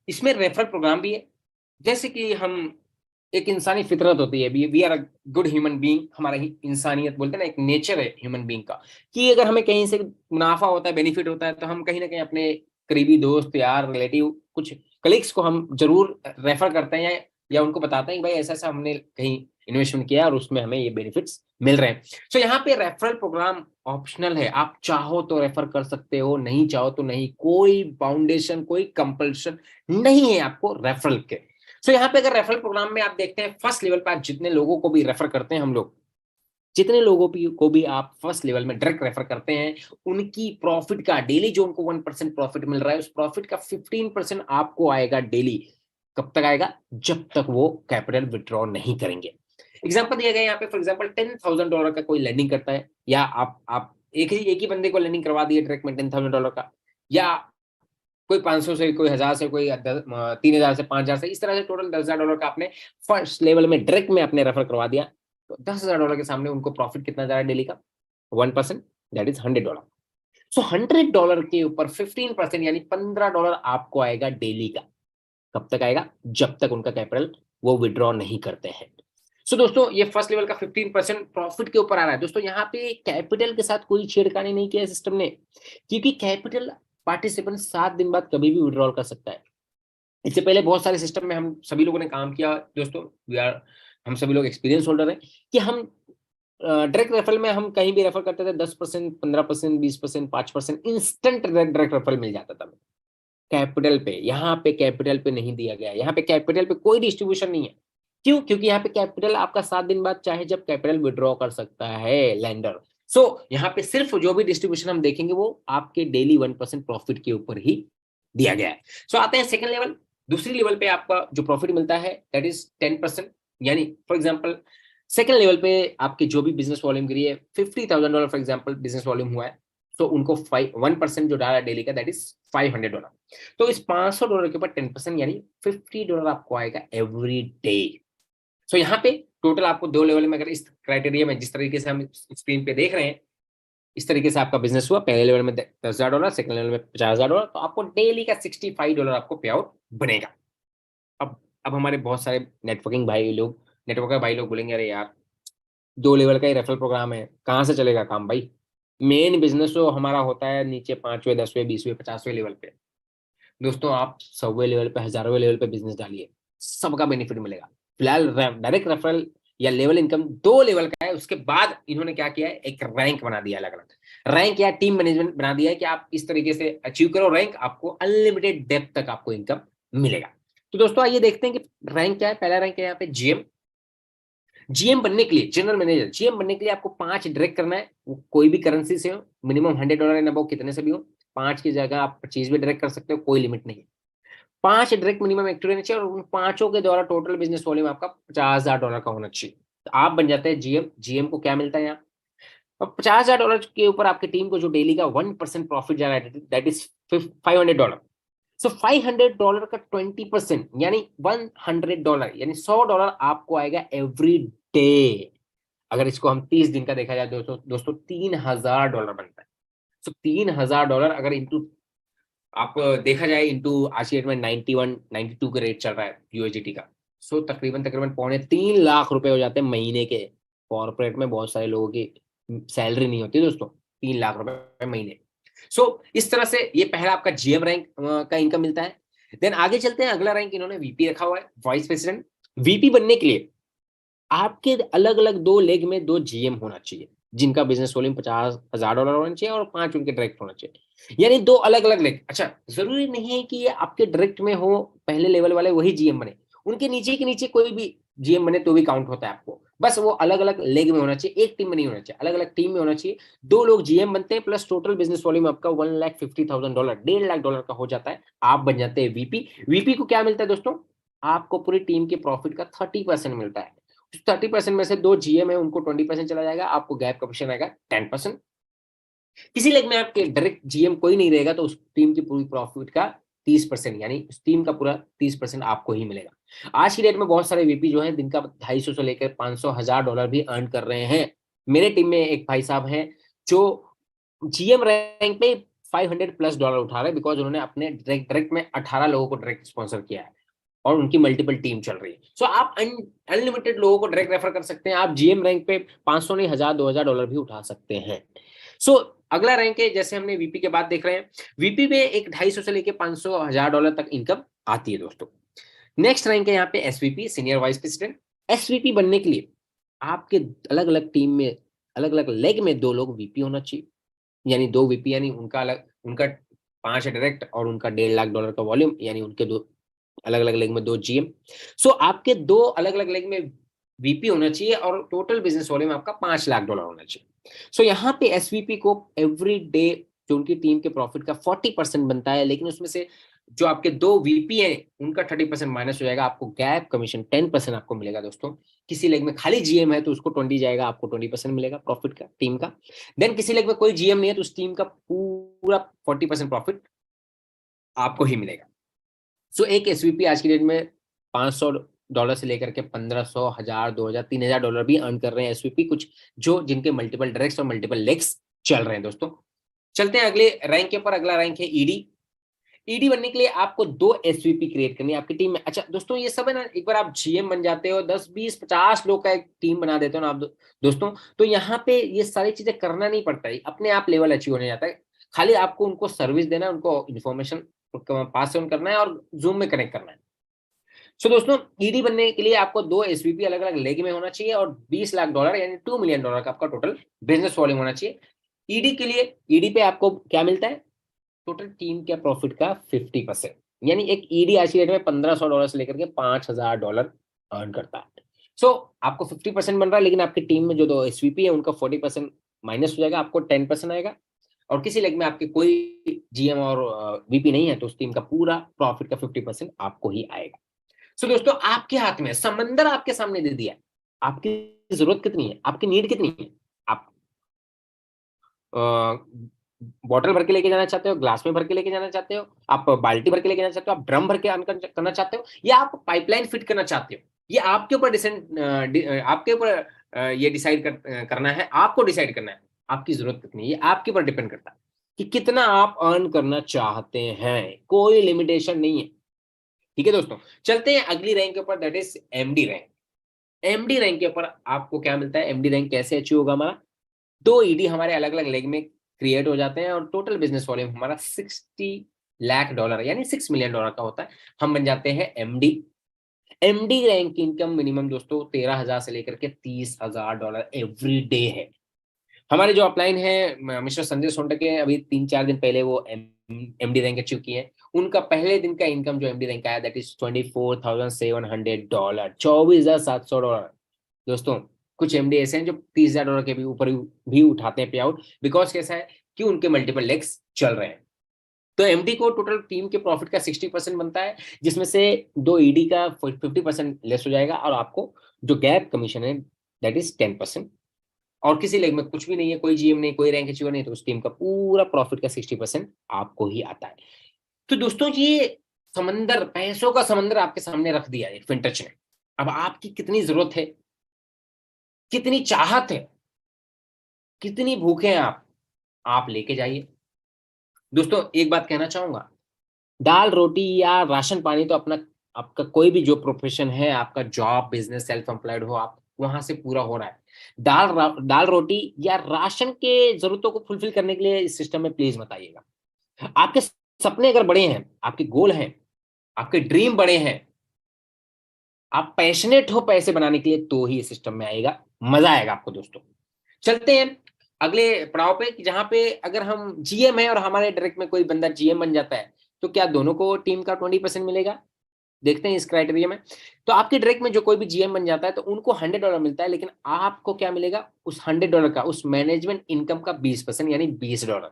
इसमें रेफरल प्रोग्राम भी है। जैसे कि हम, एक इंसानी फितरत होती है, we are a good human being, हमारा ही इंसानियत बोलते हैं ना, एक नेचर है ह्यूमन बीइंग का कि अगर हमें कहीं से मुनाफा होता है, बेनिफिट होता है, तो हम कहीं ना कहीं अपने करीबी दोस्त, यार, रिलेटिव, कुछ कलीग्स को हम जरूर रेफर करते हैं या उनको बताते हैं कि भाई ऐसा ऐसा हमने कहीं इन्वेस्टमेंट किया और उसमें हमें ये बेनिफिट्स मिल रहे हैं। सो यहाँ पे रेफरल प्रोग्राम ऑप्शनल है, आप चाहो तो रेफर कर सकते हो, नहीं चाहो तो नहीं, कोई बाउंडेशन, कोई कंपल्शन नहीं है आपको रेफरल के। सो यहाँ पे अगर रेफरल प्रोग्राम में आप देखते हैं, फर्स्ट लेवल पे आप जितने लोगों को भी रेफर करते हैं, हम लोग जितने लोगों को भी आप फर्स्ट लेवल में डायरेक्ट रेफर करते हैं, उनकी प्रॉफिट का डेली जो उनको 1% प्रॉफिट मिल रहा है, उस प्रॉफिट का 15% आपको आएगा डेली। कब तक आएगा? जब तक वो कैपिटल विड्रॉ नहीं करेंगे। एग्जाम्पल दिया गया यहाँ पे, फॉर एग्जाम्पल $10,000 का कोई लैंडिंग करता है, या आप एक ही बंदे को लैंडिंग करवा दिए डायरेक्ट में $10,000 का, या कोई 500 से, कोई 1000 से, कोई 3000 से, 5000 से, इस तरह से टोटल $10,000 का आपने फर्स्ट लेवल में डायरेक्ट में आपने रेफर करवा दिया, तो $10,000 के सामने उनको प्रॉफिट कितना जा रहा है डेली का? 1%, दैट इज $100। सो $100 के ऊपर 15% यानी $15 आपको आएगा डेली का। कब तक आएगा? जब तक उनका कैपिटल वो विड्रॉ नहीं करते हैं। सो दोस्तों ये फर्स्ट लेवल का 15% प्रॉफिट के ऊपर आ रहा है दोस्तों। यहाँ पे कैपिटल के साथ कोई छेड़खानी नहीं किया सिस्टम ने, क्योंकि कैपिटल पार्टिसिपेंट 7 दिन बाद कभी भी विड्रॉल कर सकता है। इससे पहले बहुत सारे सिस्टम में हम सभी लोगों ने काम किया दोस्तों, हम सभी लोग एक्सपीरियंस होल्डर हैं कि हम डायरेक्ट रेफरल में हम कहीं भी रेफर करते थे, 10%, 15%, 20%, 5% इंस्टेंट डायरेक्ट रेफरल मिल जाता था कैपिटल पे। यहाँ पे कैपिटल पे नहीं दिया गया, यहाँ पे कैपिटल पे कोई डिस्ट्रीब्यूशन नहीं है। क्यों? क्योंकि यहाँ पे कैपिटल आपका 7 दिन बाद चाहे जब कैपिटल विड्रॉ कर सकता है लैंडर। सो यहाँ पे सिर्फ जो भी डिस्ट्रीब्यूशन हम देखेंगे वो आपके डेली 1% प्रॉफिट के ऊपर ही दिया गया है। सो आते हैं सेकंड लेवल। दूसरी लेवल पे आपका जो प्रॉफिट मिलता है दैट इज 10%, यानी फॉर एग्जाम्पल सेकंड लेवल पे आपके जो भी बिजनेस वॉल्यूम गिरी है, $50,000 फॉर एग्जाम्पल बिजनेस वॉल्यूम हुआ है, सो उनको 1% जो डाला डेली का, दैट इज $500। तो इस $500 के ऊपर 10% यानी $50 आपको आएगा एवरी डे। सो यहाँ पे टोटल आपको 2 लेवल में, अगर इस क्राइटेरिया में जिस तरीके से हम स्क्रीन पे देख रहे हैं, इस तरीके से आपका बिजनेस हुआ, पहले लेवल में $10,000, सेकंड लेवल में $50,000, तो आपको डेली का $65 आपको पे आउट बनेगा। अब हमारे बहुत सारे नेटवर्कर भाई लोग बोलेंगे, अरे यार 2 लेवल का ही रेफरल प्रोग्राम है, कहाँ से चलेगा काम भाई? मेन बिजनेस तो हमारा होता है नीचे 5वें, 10वें, 20वें, 50वें लेवल पे। दोस्तों आप 100वें लेवल पे, 1000वें लेवल पे बिजनेस डालिए, सबका बेनिफिट मिलेगा। फिलहाल डायरेक्ट रेफरल या लेवल इनकम 2 लेवल का है। उसके बाद इन्होंने क्या किया है, एक रैंक बना दिया, अलग अलग रैंक या टीम मैनेजमेंट बना दिया है कि आप इस तरीके से अचीव करो रैंक, आपको अनलिमिटेड डेप्थ तक आपको इनकम मिलेगा। तो दोस्तों आइए देखते हैं कि रैंक क्या है। पहला रैंक है यहाँ पे जीएम। जीएम बनने के लिए, जनरल मैनेजर जीएम बनने के लिए आपको 5 डायरेक्ट करना है, वो कोई भी करेंसी से हो, मिनिमम $100 एंड अबव कितने से भी हो। 5 की जगह आप 25 भी डायरेक्ट कर सकते हो, कोई लिमिट नहीं है। 5 डायरेक्ट मिनिमम एक्टिव रहने चाहिए और उन पांचों के द्वारा टोटल बिजनेस वॉल्यूम आपका $50,000 का होना चाहिए। तो आप बन जाते हैं जीएम। जीएम को क्या मिलता है यहाँ, और $50,000 के ऊपर आपकी टीम को जो डेली का 1% प्रॉफिट जा रहा है, दैट इज $500। सो $500 का 20% यानी $100 यानी $100 आपको आएगा एवरी डे। अगर इसको हम 30 दिन का देखा जाए दोस्तों दोस्तों $3,000 बनता है। सो $3,000 अगर इंटू आप देखा जाए इंटू आज की डेट में 91 92 के रेट चल रहा है यूएसडीटी का। सो तकरीबन तकरीबन 2.5 लाख रुपए हो जाते हैं महीने के। कॉर्पोरेट में बहुत सारे लोगों की सैलरी नहीं होती दोस्तों, 3 लाख रुपए महीने। सो इस तरह से ये पहला आपका जीएम रैंक का इनकम मिलता है। देन आगे चलते हैं, अगला रैंक इन्होंने वीपी रखा हुआ है, वाइस प्रेसिडेंट। वीपी बनने के लिए आपके अलग अलग 2 लेग में 2 जीएम होना चाहिए, जिनका बिजनेस वॉल्यूम $50,000 होना चाहिए और 5 उनके डायरेक्ट होना चाहिए, यानी 2 अलग अलग लेग। अच्छा, जरूरी नहीं है कि ये आपके डायरेक्ट में हो, पहले लेवल वाले वही जीएम बने, उनके नीचे के नीचे कोई भी जीएम बने तो भी काउंट होता है आपको। बस वो अलग अलग लेग में होना चाहिए, एक टीम में नहीं होना चाहिए, अलग अलग टीम में होना चाहिए। 2 लोग जीएम बनते हैं, प्लस टोटल बिजनेस वॉल्यूम आपका $1,50,000, $1.5 लाख का हो जाता है। आप बन जाते हैं वीपी। वीपी को क्या मिलता है दोस्तों, आपको पूरी टीम के प्रॉफिट का 30% मिलता है। 30% में से 2 जीएम है, उनको 20% चला जाएगा, आपको गैप कमीशन आएगा 10%। किसी लेग में आपके डायरेक्ट जीएम कोई नहीं रहेगा तो उस टीम की पूरी प्रॉफिट का 30% यानी उस टीम का पूरा 30% आपको ही मिलेगा। आज की डेट में बहुत सारे वीपी जो है दिन का 250 से लेकर 500 $1,000 भी अर्न कर रहे हैं। मेरे टीम में एक भाई साहब हैं जो जीएम रैंक पे $500+ उठा रहे हैं, बिकॉज उन्होंने अपने डायरेक्ट में 18 लोगों को डायरेक्ट स्पॉन्सर किया है और उनकी मल्टीपल टीम चल रही है। सो आप अनलिमिटेड लोगों को डायरेक्ट रेफर कर सकते हैं। आप जीएम रैंक पे 500 नहीं, 1000 $2,000 भी उठा सकते हैं। सो अगला रैंक है, जैसे हमने वीपी के बाद देख रहे हैं, वीपी में एक 250 से लेके 500 $1,000 तक इनकम आती है दोस्तों। नेक्स्ट रैंक है यहाँ पे SVP, senior vice president. SVP बनने के लिए आपके अलग अलग टीम में, अलग अलग लेग में 2 लोग वीपी होना चाहिए, यानी 2 वीपी, यानी उनका अलग, उनका 5 डायरेक्ट और उनका $1.5 लाख का वॉल्यूम, यानी उनके 2 अलग अलग लेग में 2 जीएम। सो आपके 2 अलग अलग लेग में वीपी होना चाहिए और टोटल बिजनेस वॉल्यूम आपका $5 लाख होना चाहिए। सो यहाँ पे एसवीपी को एवरी डे जो उनकी टीम के प्रॉफिट का 40% बनता है, लेकिन उसमें से जो आपके 2 वीपी है उनका 30% माइनस हो जाएगा, आपको गैप कमीशन 10% आपको मिलेगा दोस्तों। किसी लेग में खाली जीएम है तो उसको 20 जाएगा, आपको 20% मिलेगा प्रॉफिट का टीम का। देन किसी लेग में कोई जीएम नहीं है तो उस टीम का पूरा 40% प्रॉफिट आपको ही मिलेगा। सो एक एसवीपी आज की डेट में $500 से लेकर के 1500, 1000, 2000, $3,000 भी अर्न कर रहे हैं एसवीपी, कुछ जो जिनके मल्टीपल डायरेक्ट्स और मल्टीपल लेग्स चल रहे हैं दोस्तों। चलते हैं अगले रैंक के ऊपर। अगला रैंक है ईडी। ईडी बनने के लिए आपको 2 एसवीपी क्रिएट करनी है आपकी टीम में। अच्छा दोस्तों, ये सब है ना, एक बार आप जीएम बन जाते हो, 10 20 50 लोग का एक टीम बना देते हो ना आप दोस्तों, तो यहाँ पे ये सारी चीजें करना नहीं पड़ता है, अपने आप लेवल अचीव होने जाता है। खाली आपको उनको सर्विस देना है, उनको इन्फॉर्मेशन पास ऑन करना है और जूम में कनेक्ट करना है। सो दोस्तों, ईडी बनने के लिए आपको 2 एसवीपी अलग अलग लेग में होना चाहिए और $20 लाख यानी $2 मिलियन का आपका टोटल बिजनेस वॉल्यूम होना चाहिए। ईडी के लिए, ईडी पे आपको क्या मिलता है, टोटल टीम के प्रॉफिट का 50%, यानी एक ईडी आज की डेट में $1,500 से लेकर के $5,000 अर्न करता है। सो आपको 50% बन रहा है, लेकिन आपकी टीम में जो 2 एसवीपी है उनका 40% माइनस हो जाएगा, आपको 10% आएगा। और किसी लेग में आपके कोई जीएम और वीपी नहीं है तो उस टीम का पूरा प्रॉफिट का 50% आपको ही आएगा। सो दोस्तों, आपके हाथ में समंदर आपके सामने दे दिया, आपकी जरूरत कितनी है, आपकी नीड कितनी है। आप बॉटल भर के लेके जाना चाहते हो, ग्लास में भर के लेके जाना चाहते हो, आप बाल्टी भर के लेके जाना चाहते हो, आप ड्रम भर के करना चाहते हो, या आप पाइपलाइन फिट करना चाहते हो, ये आपके ऊपर आपके ऊपर ये डिसाइड करना है, आपको डिसाइड करना है आपकी जरूरत कितनी है, ये आपके ऊपर डिपेंड करता है कि कितना आप अर्न करना चाहते हैं, कोई लिमिटेशन नहीं है। ठीक है दोस्तों, चलते हैं अगली रैंक के ऊपर, that is MD rank. MD rank के ऊपर आपको क्या मिलता है, एमडी रैंक कैसे अचीव होगा हमारा, 2 ईडी हमारे अलग अलग लेग में क्रिएट हो जाते हैं और टोटल बिजनेस वॉल्यूम हमारा $60 लाख यानी $6 मिलियन का होता है, हम बन जाते हैं एमडी। एमडी रैंक की इनकम मिनिमम दोस्तों 13,000 से लेकर के $30,000 एवरी डे है। हमारे जो अपलाइन है मिस्टर संजय सोनटके, अभी 3-4 दिन पहले वो एमडी रैंक अचीव किए हैं, उनका पहले दिन का इनकम जो एमडी रैंक आया दैट इज $24,700, $24,700। दोस्तों कुछ एमडी ऐसे हैं जो $30,000 के भी ऊपर भी उठाते हैं पे आउट, बिकॉज कैसा है कि उनके मल्टीपल लेग्स चल रहे हैं। तो एमडी को टोटल टीम के प्रॉफिट का 60% बनता है, जिसमें से 2 ईडी का 50% लेस हो जाएगा, और आपको जो गैप कमीशन है दैट इज 10%। और किसी लेग में कुछ भी नहीं है, कोई जीएम नहीं, कोई रैंक अचीवर नहीं, तो उस टीम का पूरा प्रॉफिट का 60% आपको ही आता है। तो दोस्तों ये समंदर, पैसों का समंदर आपके सामने रख दिया है फिनटच ने। अब आपकी कितनी जरूरत है, कितनी चाहत है, कितनी भूखे हैं आप लेके जाइए। दोस्तों एक बात कहना चाहूंगा, दाल रोटी या राशन पानी तो अपना, आपका कोई भी जो प्रोफेशन है, आपका जॉब बिजनेस सेल्फ एम्प्लॉयड हो, आप वहां से पूरा हो रहा है। दाल रोटी या राशन के जरूरतों को फुलफिल करने के लिए इस सिस्टम में प्लीज मत आइएगा। आपके सपने अगर बड़े हैं, आपके गोल हैं, आपके ड्रीम बड़े हैं, आप पैशनेट हो पैसे बनाने के लिए, तो ही इस सिस्टम में आएगा, मजा आएगा आपको दोस्तों। चलते हैं अगले पड़ाव पे, कि जहां पे अगर हम जीएम है और हमारे डायरेक्ट में कोई बंदा जीएम बन जाता है, तो क्या दोनों को टीम का 20% मिलेगा? देखते हैं इस क्राइटेरिया में। तो आपके डायरेक्ट में जो कोई भी जीएम बन जाता है तो उनको $100 मिलता है, लेकिन आपको क्या मिलेगा उस $100 का, उस मैनेजमेंट इनकम का 20% यानी $20।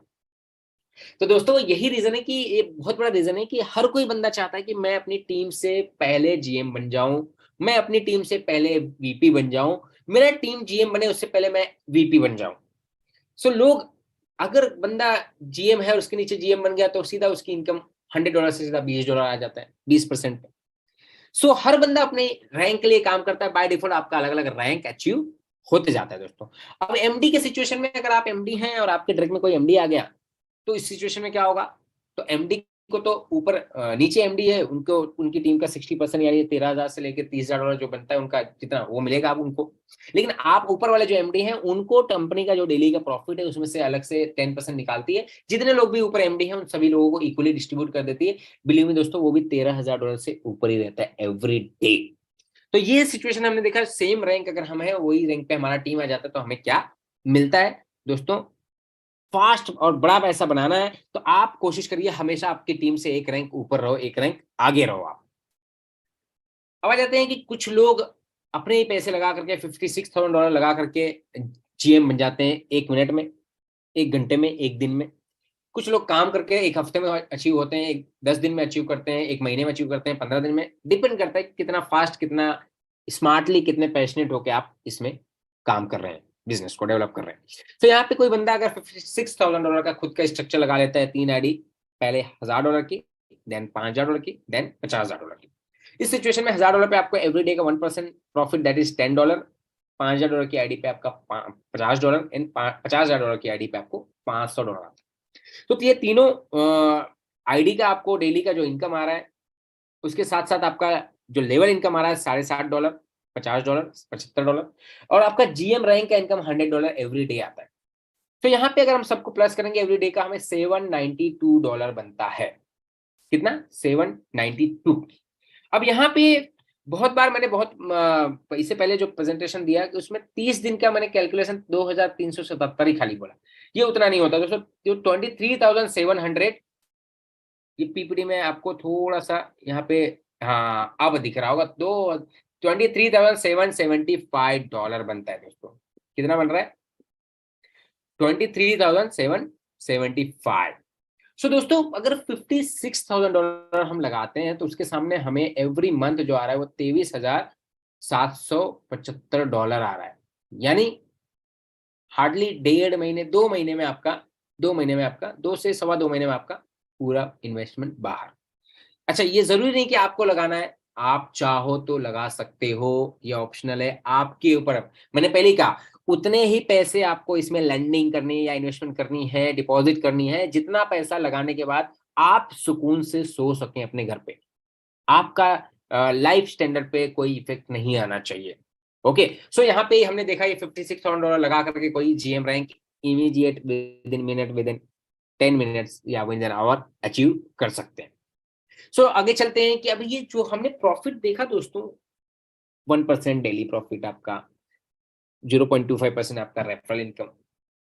तो दोस्तों यही रीजन है कि, ये बहुत बड़ा रीजन है कि हर कोई बंदा चाहता है कि मैं अपनी टीम से पहले जीएम बन जाऊं, मैं अपनी टीम से पहले वीपी बन जाऊं, मेरा टीम जीएम बने उससे पहले मैं वीपी बन जाऊं। सो लोग, अगर बंदा जीएम है और उसके नीचे जीएम बन गया तो सीधा उसकी इनकम $100 से सीधा $20 आ जाता है, 20% पे। सो हर बंदा अपने रैंक के लिए काम करता है, बाय डिफॉल्ट आपका अलग अलग रैंक अचीव होते जाता है दोस्तों। अब एमडी के सिचुएशन में, अगर आप एमडी हैं और आपके डायरेक्ट में कोई एमडी आ गया, तो इस सिचुएशन में क्या होगा, तो एमडी को तो ऊपर नीचे एमडी है उनको, उनकी टीम का 60% यानी 13,000 से लेकर $30,000 जो बनता है उनका, जितना वो मिलेगा आप उनको। लेकिन आप ऊपर वाले जो एमडी हैं उनको कंपनी का जो डेली का प्रॉफिट है उसमें से अलग से 10% निकालती है, जितने लोग भी ऊपर एमडी हैं उन सभी लोगों को इक्वली डिस्ट्रीब्यूट कर देती है। बिलीव में दोस्तों वो भी $13,000 से ऊपर ही रहता है एवरी डे। तो ये सिचुएशन हमने देखा, सेम रैंक अगर हम है वही रैंक पे हमारा टीम आ जाता है, तो हमें क्या मिलता है दोस्तों, फास्ट और बड़ा पैसा बनाना है तो आप कोशिश करिए हमेशा आपकी टीम से एक रैंक ऊपर रहो, एक रैंक आगे रहो आप। अब आ जाते हैं कि कुछ लोग अपने ही पैसे लगा करके $56,000 लगा करके जीएम बन जाते हैं, 1 मिनट में, 1 घंटे में, 1 दिन में। कुछ लोग काम करके 1 हफ्ते में अचीव होते हैं, 10 दिन में अचीव करते हैं, 1 महीने में अचीव करते हैं, 15 दिन में। डिपेंड करता है कितना फास्ट, कितना स्मार्टली, कितने पैशनेट होकर आप इसमें काम कर रहे हैं, बिजनेस को डेवलप कर रहे हैं। तो यहाँ पे कोई बंदा अगर $56,000 का खुद का स्ट्रक्चर लगा लेता है, 3 आईडी, पहले $1,000 की, देन $5,000 की, देन $50,000 की। इस सिचुएशन में $1,000 पे आपको एवरी डे का 1% प्रॉफिट दैट इज $10, $5,000 की आईडी पे आपका $50 एंड $50,000 की आईडी पे आपको $500 आता है। तो ये तीनों आईडी का आपको डेली का जो इनकम आ रहा है, उसके साथ साथ आपका जो लेवल इनकम आ रहा है $60, $50, $75, और आपका जीएम रैंक का इनकम $100 एवरी डे आता है। तो यहाँ पे अगर हम सबको प्लस करेंगे एवरी डे का, हमें $792 बनता है। कितना? 792। अब यहाँ पे बहुत बार मैंने इससे पहले जो प्रेजेंटेशन दिया कि उसमें 30 दिन का मैंने कैलकुलेशन 2377 ही खाली बोला, ये उतना नहीं होता दोस्तों। जो 23,700, ये पीपीटी में आपको थोड़ा सा यहाँ पे, हाँ अब दिख रहा होगा, दो $23,775 बनता है दोस्तों। कितना बन रहा है? 23,775। सो दोस्तों अगर $56,000 हम लगाते हैं तो उसके सामने हमें एवरी मंथ जो आ रहा है वो $23,775 आ रहा है, यानी हार्डली 1.5 महीने 2 महीने में आपका 2 महीने में आपका 2 से 2.25 महीने में आपका पूरा इन्वेस्टमेंट बाहर। अच्छा, ये जरूरी नहीं कि आपको लगाना है, आप चाहो तो लगा सकते हो, ये ऑप्शनल है आपके ऊपर। मैंने पहले ही कहा, उतने ही पैसे आपको इसमें लैंडिंग करनी है या इन्वेस्टमेंट करनी है, डिपॉजिट करनी है, जितना पैसा लगाने के बाद आप सुकून से सो सकें अपने घर पे, आपका लाइफ स्टैंडर्ड पे कोई इफेक्ट नहीं आना चाहिए। ओके, सो यहाँ पे हमने देखा ये $56,000 लगा करके कोई GM rank immediate with in minute, with in 10 minutes या विद इन आवर अचीव कर सकते हैं। सो आगे चलते हैं कि अभी ये जो हमने प्रॉफिट देखा दोस्तों, 1% डेली प्रॉफिट आपका, 0.25% आपका रेफरल इनकम,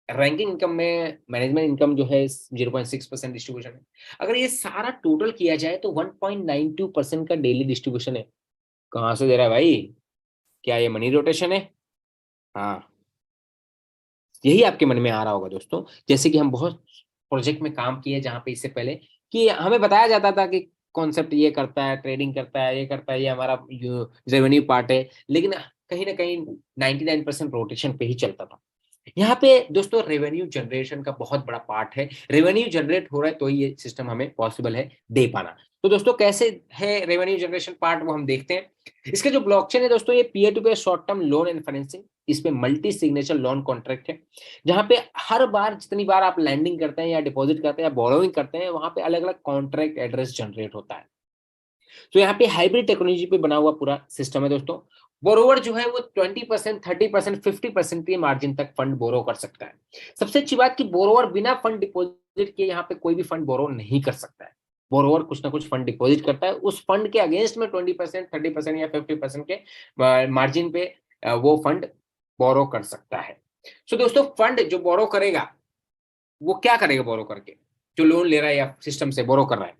रैंकिंग इनकम में मैनेजमेंट इनकम जो है 0.6% डिस्ट्रीब्यूशन है। अगर ये सारा टोटल किया जाए तो 1.92% का डेली डिस्ट्रीब्यूशन है। कहाँ से दे रहा है भाई? क्या ये मनी रोटेशन है? हाँ, यही आपके मन में आ रहा होगा दोस्तों। जैसे कि हम बहुत प्रोजेक्ट में काम किए जहाँ पे इससे पहले कि हमें बताया जाता था कि कॉन्सेप्ट ये करता है, ट्रेडिंग करता है, ये करता है, ये हमारा रेवेन्यू पार्ट है, लेकिन कहीं ना कहीं 99% रोटेशन पे ही चलता था। यहाँ पे दोस्तों रेवेन्यू जनरेशन का बहुत बड़ा पार्ट है, रेवेन्यू जनरेट हो रहा है तो ही ये सिस्टम हमें पॉसिबल है दे पाना। तो दोस्तों कैसे है रेवेन्यू जनरेशन पार्ट, वो हम देखते हैं। इसके जो ब्लॉकचेन है दोस्तों, ये peer to peer short term loan and financing, इसमें मल्टी सिग्नेचर लोन कॉन्ट्रैक्ट है, जहां पे हर बार जितनी बार आप लैंडिंग करते हैं या डिपॉजिट करते हैं या बोरोइंग करते हैं, वहां पे अलग अलग कॉन्ट्रैक्ट एड्रेस जनरेट होता है। तो यहाँ पे हाइब्रिड टेक्नोलॉजी पे बना हुआ पूरा सिस्टम है दोस्तों। बोरोवर जो है वो 20%, 30%, 50% के मार्जिन तक फंड बोरो कर सकता है। सबसे अच्छी बात कि बोरोवर बिना फंड डिपॉजिट के यहाँ पे कोई भी फंड बोरो नहीं कर सकता है। बोरोवर कुछ ना कुछ फंड डिपॉजिट करता है, उस फंड के अगेंस्ट में 20%, 30% या 50% के मार्जिन पे वो फंड बोरो कर सकता है। सो दोस्तों, फंड जो बोरो करेगा वो क्या करेगा बोरो करके? जो लोन ले रहा है या सिस्टम से बोरो कर रहा है,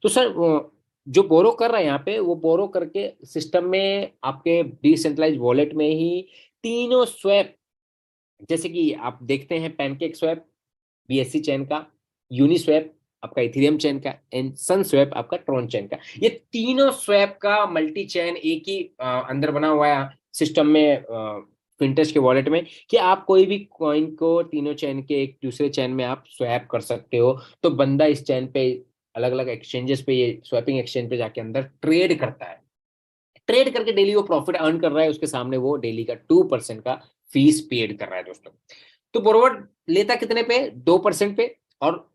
तो सर जो बोरो कर रहा है यहाँ पे, वो बोरो करके सिस्टम में आपके डिसेंट्रलाइज वॉलेट में ही तीनों स्वैप, जैसे कि आप देखते हैं पैनकेक स्वैप बीएससी चेन का, यूनिस्वैप आपका इथेरियम चेन का, एंड सन स्वैप आपका ट्रॉन चेन का, ये तीनों स्वैप का मल्टी चेन एक ही अंदर बना हुआ है सिस्टम में, फिनटेक्स के वॉलेट में, कि आप कोई भी कॉइन को तीनों चेन के एक दूसरे चेन में आप स्वैप कर सकते हो। तो बंदा इस चेन पे अलग अलग एक्सचेंजेस पे, ये स्वैपिंग एक्सचेंज पे जाके अंदर ट्रेड करता है, ट्रेड करके डेली वो प्रॉफिट अर्न कर रहा है, उसके सामने वो डेली का 2% का फीस पेड कर रहा है दोस्तों। तो बोरोवर लेता कितने पे? 2% पे, और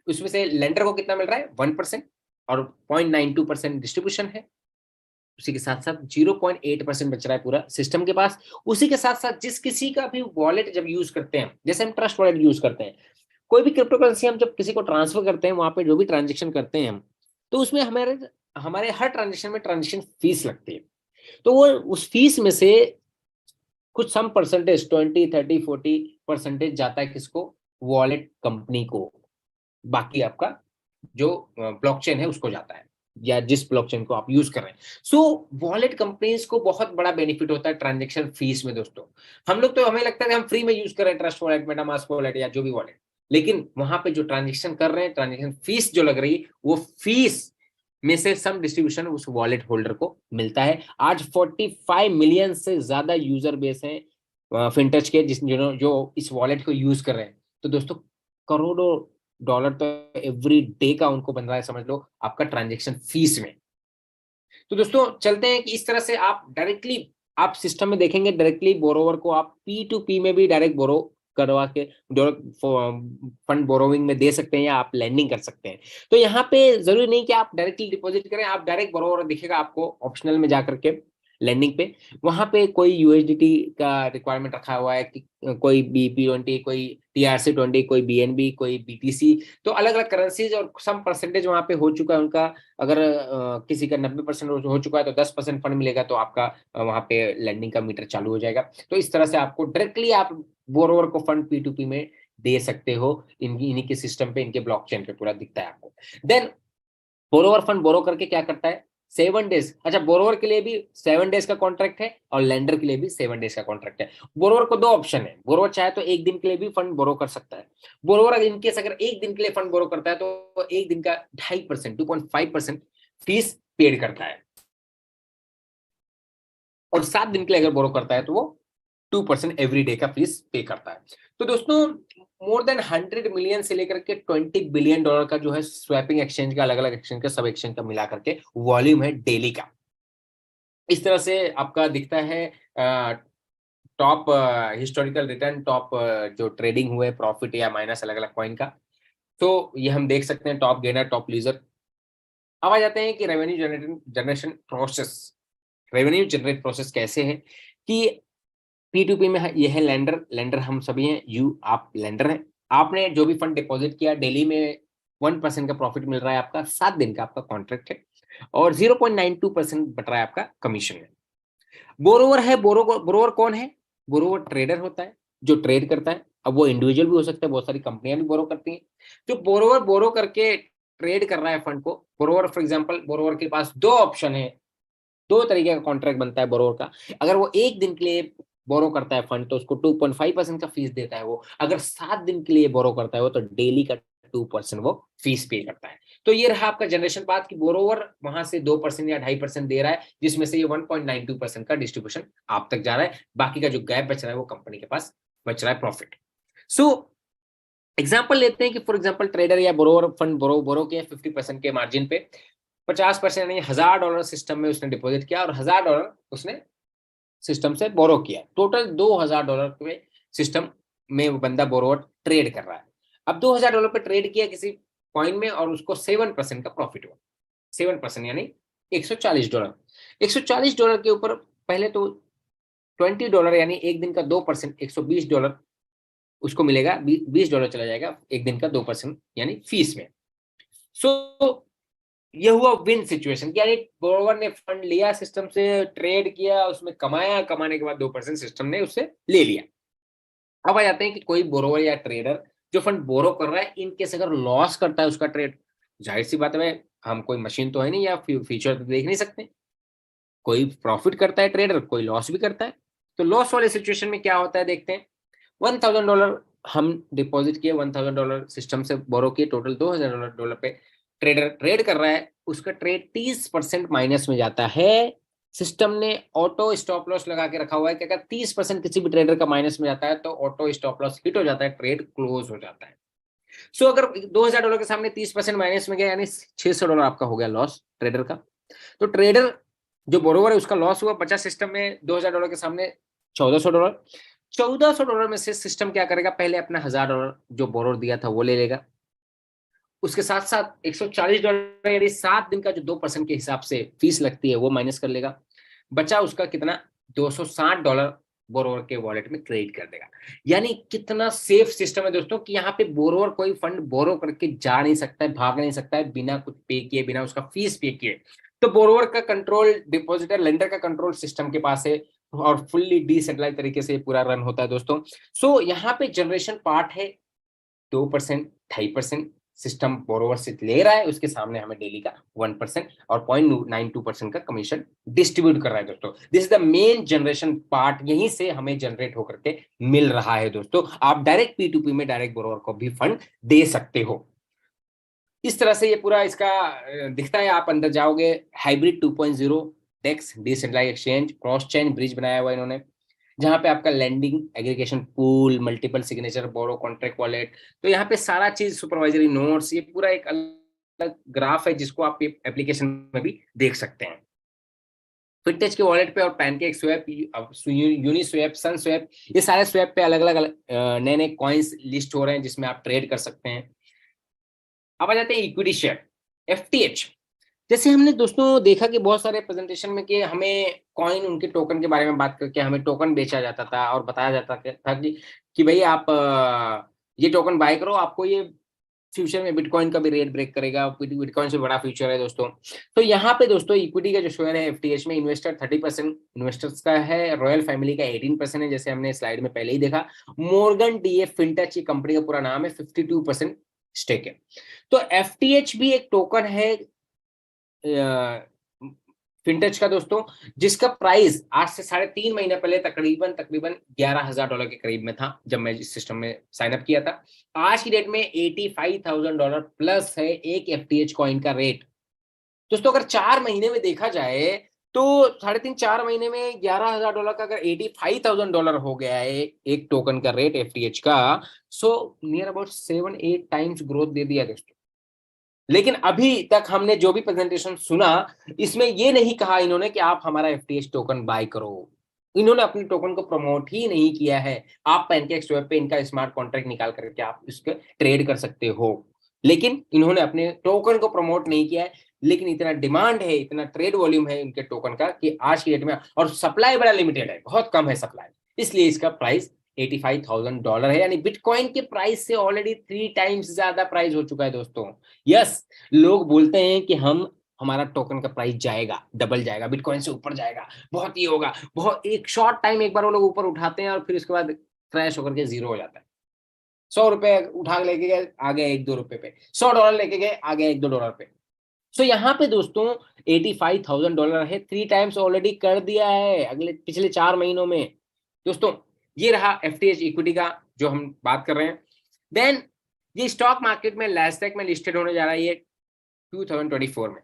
उसमें से लेंडर को कितना मिल रहा है? 1%, और 0.92% डिस्ट्रीब्यूशन है। उसी के साथ साथ 0.8% बच रहा है पूरा सिस्टम के पास। उसी के साथ साथ जिस किसी का भी वॉलेट जब यूज करते हैं, जैसे हम ट्रस्ट वॉलेट यूज करते हैं, कोई भी क्रिप्टो करेंसी हम जब किसी को ट्रांसफर करते हैं, वहां पे जो भी ट्रांजेक्शन करते हैं हम, तो उसमें हमारे हमारे हर ट्रांजेक्शन में ट्रांजेक्शन फीस लगती है। तो वो उस फीस में से कुछ सम परसेंटेज, 20, 30, 40% जाता है किसको? वॉलेट कंपनी को। बाकी आपका जो ब्लॉकचेन है उसको जाता है, या जिस ब्लॉकचेन को आप यूज कर रहे हैं। सो वॉलेट कंपनीज को बहुत बड़ा बेनिफिट होता है ट्रांजेक्शन फीस में दोस्तों। हम लोग तो हमें लगता है कि हम फ्री में यूज कर रहे हैं ट्रस्ट वॉलेट, मेटामास्क वॉलेट या जो भी वॉलेट, लेकिन वहां पे जो ट्रांजेक्शन कर रहे हैं, ट्रांजेक्शन फीस जो लग रही है, वो फीस में से सम डिस्ट्रीब्यूशन उस वॉलेट होल्डर को मिलता है। आज 45 मिलियन से ज्यादा यूजर बेस है फिनटेच के, जिस जो इस वॉलेट को यूज कर रहे हैं। तो दोस्तों, करोड़ों डॉलर तो एवरी डे का उनको बन रहा है, समझ लो, आपका ट्रांजेक्शन फीस में। तो दोस्तों चलते हैं कि इस तरह से आप डायरेक्टली, आप सिस्टम में देखेंगे डायरेक्टली बोरोवर को आप पी टू पी में भी डायरेक्ट बोरो करवा के फंड बोरोविंग में दे सकते हैं, या आप लैंडिंग कर सकते हैं। तो यहाँ पे जरूरी नहीं कि आप डायरेक्टली डिपॉजिट करें, आप डायरेक्ट बोरोवर दिखेगा आपको ऑप्शनल में जाकर के लैंडिंग पे, वहां पे कोई यूएसडीटी का रिक्वायरमेंट रखा हुआ है कि कोई बीपी20, कोई टीआरसी20, कोई बीएनबी, कोई बीटीसी, तो अलग अलग करेंसीज और सम परसेंटेज वहां पे हो चुका है उनका। अगर किसी का 90% हो चुका है तो 10% फंड मिलेगा, तो आपका वहां पे लैंडिंग का मीटर चालू हो जाएगा। तो इस तरह से आपको डायरेक्टली आप बोरोवर को फंड पी टू पी में दे सकते हो, इन्हीं के सिस्टम पे, इनके ब्लॉकचेन पे पूरा दिखता है आपको। देन बोरोवर फंड बोरो करके क्या करता है? 7 डेज। अच्छा, बोरोवर के लिए भी 7 डेज का कॉन्ट्रैक्ट है और लेंडर के लिए भी 7 डेज का कॉन्ट्रैक्ट है। बोरोवर को 2 ऑप्शन है, बोरोवर चाहे तो एक दिन के लिए भी फंड बोरो कर सकता है। बोरोवर अगर इनकेस अगर एक दिन के लिए फंड बोरो करता है तो एक दिन का 2.5%, 2.5% फीस पेड करता है, और 7 दिन के लिए अगर बोरो करता है तो वो 2% एवरी डे का फीस पे करता है। तो दोस्तों मोर देन 100 मिलियन से लेकर के 20 बिलियन डॉलर का जो है स्वैपिंग एक्सचेंज का, अलग अलग एक्सचेंज का, सब एक्सचेंज का मिला करके वॉल्यूम है डेली का। इस तरह से आपका दिखता है टॉप हिस्टोरिकल रिटर्न, टॉप जो ट्रेडिंग हुए प्रॉफिट या माइनस अलग अलग कॉइन का। तो ये हम देख सकते हैं टॉप गेनर, टॉप लूजर। अब आ जाते हैं कि revenue generation process. Revenue generate process कैसे है कि P2P में ये है लेंडर, लेंडर हम सभी हैं, आप लेंडर हैं। आपने जो भी फंड डिपॉजिट किया, डेली में 1% का प्रॉफिट मिल रहा है आपका, 7 दिन का आपका कॉन्ट्रैक्ट है, और 0.92% बट रहा है आपका कमीशन में। बोरोवर है, बोरोवर कौन है? बोरोवर ट्रेडर होता है जो ट्रेड करता है। अब वो इंडिविजुअल भी हो सकता है, बहुत सारी कंपनियां भी बोरो करती हैं। जो बोरोवर बोरो करके ट्रेड कर रहा है फंड को, बोरोवर फॉर एग्जांपल, बोरोवर के पास दो ऑप्शन है, दो तरीके का कॉन्ट्रैक्ट बनता है बोरोवर का। अगर वो एक दिन के लिए बोरो करता है फंड तो उसको 2.5% का फीस देता है वो। अगर 7 दिन के लिए बोरो करता है वो तो डेली का 2% वो फीस पे करता है। तो ये रहा आपका जनरेशन पाथ कि बोरोवर वहां से 2% या 2.5% दे रहा है, जिसमें से ये 1.92% का डिस्ट्रीब्यूशन आप तक जा रहा है। बाकी का जो गैप बच रहा है वो कंपनी के पास बच रहा है प्रॉफिट। सो एग्जाम्पल लेते हैं कि फॉर एग्जाम्पल ट्रेडर या बोरोवर फंड बोरो किया 50% के मार्जिन पे, 50% यानी $1000 सिस्टम में उसने डिपॉजिट किया और $1000 उसने सिस्टम से बोरो किया। टोटल $2000 के सिस्टम में वो बंदा बोरोवर ट्रेड कर रहा है। अब $2000 पे ट्रेड किया किसी कॉइन में और उसको 7% का प्रॉफिट हुआ। 7% यानी $140। $140 के ऊपर पहले तो $20 यानी एक दिन का 2%, $120 उसको मिलेगा। $20 चला जाएगा एक दिन का 2% यानी फीस में। सो ये हुआ विन सिचुएशन, यानी बोरोवर ने फंड लिया सिस्टम से, ट्रेड किया, उसमें कमाया, कमाने के बाद 2% सिस्टम ने उससे ले लिया। अब आ जाते हैं कि कोई बोरोवर या ट्रेडर जो फंड बोरो कर रहा है, इनकेस अगर लॉस करता है उसका ट्रेड, जाहिर सी बात है, हम कोई मशीन तो है नहीं या फ्यूचर तो देख नहीं सकते। कोई प्रॉफिट करता है ट्रेडर, कोई लॉस भी करता है। तो लॉस वाले सिचुएशन में क्या होता है देखते हैं। $1000 हम डिपॉजिट किए, $1000 सिस्टम से बोरो किए, टोटल $2000 पे ट्रेडर ट्रेड कर रहा है, उसका ट्रेड 30% माइनस में जाता है। सिस्टम ने ऑटो स्टॉप लॉस लगा के रखा हुआ है कि अगर 30% किसी भी ट्रेडर का माइनस में जाता है तो ऑटो स्टॉप लॉस हिट हो जाता है, ट्रेड क्लोज हो जाता है। सो अगर $2000 के सामने 30% माइनस में गया यानी $600 आपका हो गया लॉस ट्रेडर का। तो ट्रेडर जो बोरोवर है उसका लॉस हुआ, बचा सिस्टम में $2000 के सामने $1400। $1400 में से सिस्टम क्या करेगा, पहले अपना $1000 जो बोरोवर दिया था वो ले लेगा, उसके साथ साथ $140 यानी 7 दिन का जो 2% के हिसाब से फीस लगती है वो माइनस कर लेगा। बचा उसका कितना, $260 बोरोवर के वॉलेट में क्रेडिट कर देगा। यानी कितना सेफ सिस्टम है दोस्तों कि यहाँ पे बोरोवर कोई फंड बोरो करके जा नहीं सकता है, भाग नहीं सकता है बिना कुछ पे किए, बिना उसका फीस पे किए। तो बोरोवर का कंट्रोल डिपॉजिटर लेंडर का कंट्रोल सिस्टम के पास है और फुल्ली डिसेंट्रलाइज तरीके से पूरा रन होता है दोस्तों। सो यहाँ पे जनरेशन पार्ट है 2%, 2.5% सिस्टम बोरोवर से ले रहा है, उसके सामने हमें डेली का 1% और 0.92% का कमीशन डिस्ट्रीब्यूट कर रहा है दोस्तों। This is the main generation part, यहीं से हमें जनरेट होकर के मिल रहा है दोस्तों। आप डायरेक्ट P2P में डायरेक्ट बोरोवर को भी फंड दे सकते हो। इस तरह से ये पूरा इसका दिखता है। आप अंदर जाओगे, hybrid 2.0 DEX decentralize exchange cross chain bridge बनाया हुआ इन्होंने, जहां पे आपका landing aggregation pool, multiple signature, borrow contract wallet, तो यहाँ पे सारा चीज, सुपरवाइजरी नोट्स, ये पूरा एक अलग ग्राफ है जिसको आप एप्लीकेशन में भी देख सकते हैं। फिनटेच के वॉलेट पे और पैनकेक स्वैप, यूनिस्वैप, सनस्वैप, ये सारे स्वैप पे अलग अलग नए नए कॉइन्स लिस्ट हो रहे हैं जिसमें आप ट्रेड कर सकते हैं। अब आ जाते हैं इक्विटी शेयर, FTH। जैसे हमने दोस्तों देखा कि बहुत सारे प्रेजेंटेशन में कि हमें कॉइन, उनके टोकन के बारे में बात करके हमें टोकन बेचा जाता था और बताया जाता था कि भाई आप ये टोकन बाय करो, आपको ये फ्यूचर में बिटकॉइन का भी रेट ब्रेक करेगा, बिटकॉइन से बड़ा फ्यूचर है दोस्तों। तो यहाँ पे दोस्तों इक्विटी का जो शेयर है FTH में, इन्वेस्टर 30% इन्वेस्टर्स का है, रॉयल फैमिली का 18% है, जैसे हमने स्लाइड में पहले ही देखा। मॉर्गन DF फिनटेच की कंपनी का पूरा नाम है, 52% स्टेक है। तो FTH भी एक टोकन है फिनटेच का दोस्तों, जिसका प्राइस आज से 3.5 महीने पहले तकरीबन $11,000 के करीब में था जब मैं इस सिस्टम में साइन अप किया था। आज की डेट में $85,000 प्लस है एक FTH कॉइन का रेट। दोस्तों अगर 4 महीने में देखा जाए तो 3.5-4 महीने में $11,000 का अगर $85,000 हो गया है एक टोकन का रेट एफटीएच का, so near about 7-8 times growth दे दिया दोस्तों। लेकिन अभी तक हमने जो भी प्रेजेंटेशन सुना, इसमें ये नहीं कहा इन्होंने कि आप हमारा एफटीएच टोकन बाय करो। इन्होंने अपने टोकन को प्रमोट ही नहीं किया है। आप पैनकेक्स वेब पे इनका स्मार्ट कॉन्ट्रैक्ट निकाल करके आप इसके ट्रेड कर सकते हो, लेकिन इन्होंने अपने टोकन को प्रमोट नहीं किया है। लेकिन इतना डिमांड है, इतना ट्रेड वॉल्यूम है इनके टोकन का कि आज की डेट में, और सप्लाई बड़ा लिमिटेड है, बहुत कम है सप्लाई, इसलिए इसका प्राइस $85,000 है, यानी बिटकॉइन के प्राइस से ऑलरेडी 3 टाइम्स ज्यादा प्राइस हो चुका है दोस्तों। यस, लोग बोलते हैं कि हमारा टोकन का प्राइस जाएगा, डबल जाएगा, बिटकॉइन से ऊपर जाएगा, बहुत ये होगा, बहुत एक शॉर्ट टाइम एक बार वो लोग ऊपर उठाते हैं और फिर उसके बाद क्रैश होकर के जीरो हो जाता है। $100 उठा के लेके गए, आ गए $1-2 पे, $100 लेके गए, आ गए $1-2 पे। सो यहाँ पे दोस्तों $85,000 है, 3 टाइम्स ऑलरेडी कर दिया है अगले पिछले 4 महीनों में। दोस्तों ये रहा एफटीएच इक्विटी का जो हम बात कर रहे हैं। देन ये स्टॉक मार्केट में नैस्डैक में लिस्टेड होने जा रहा है ये 2024 में।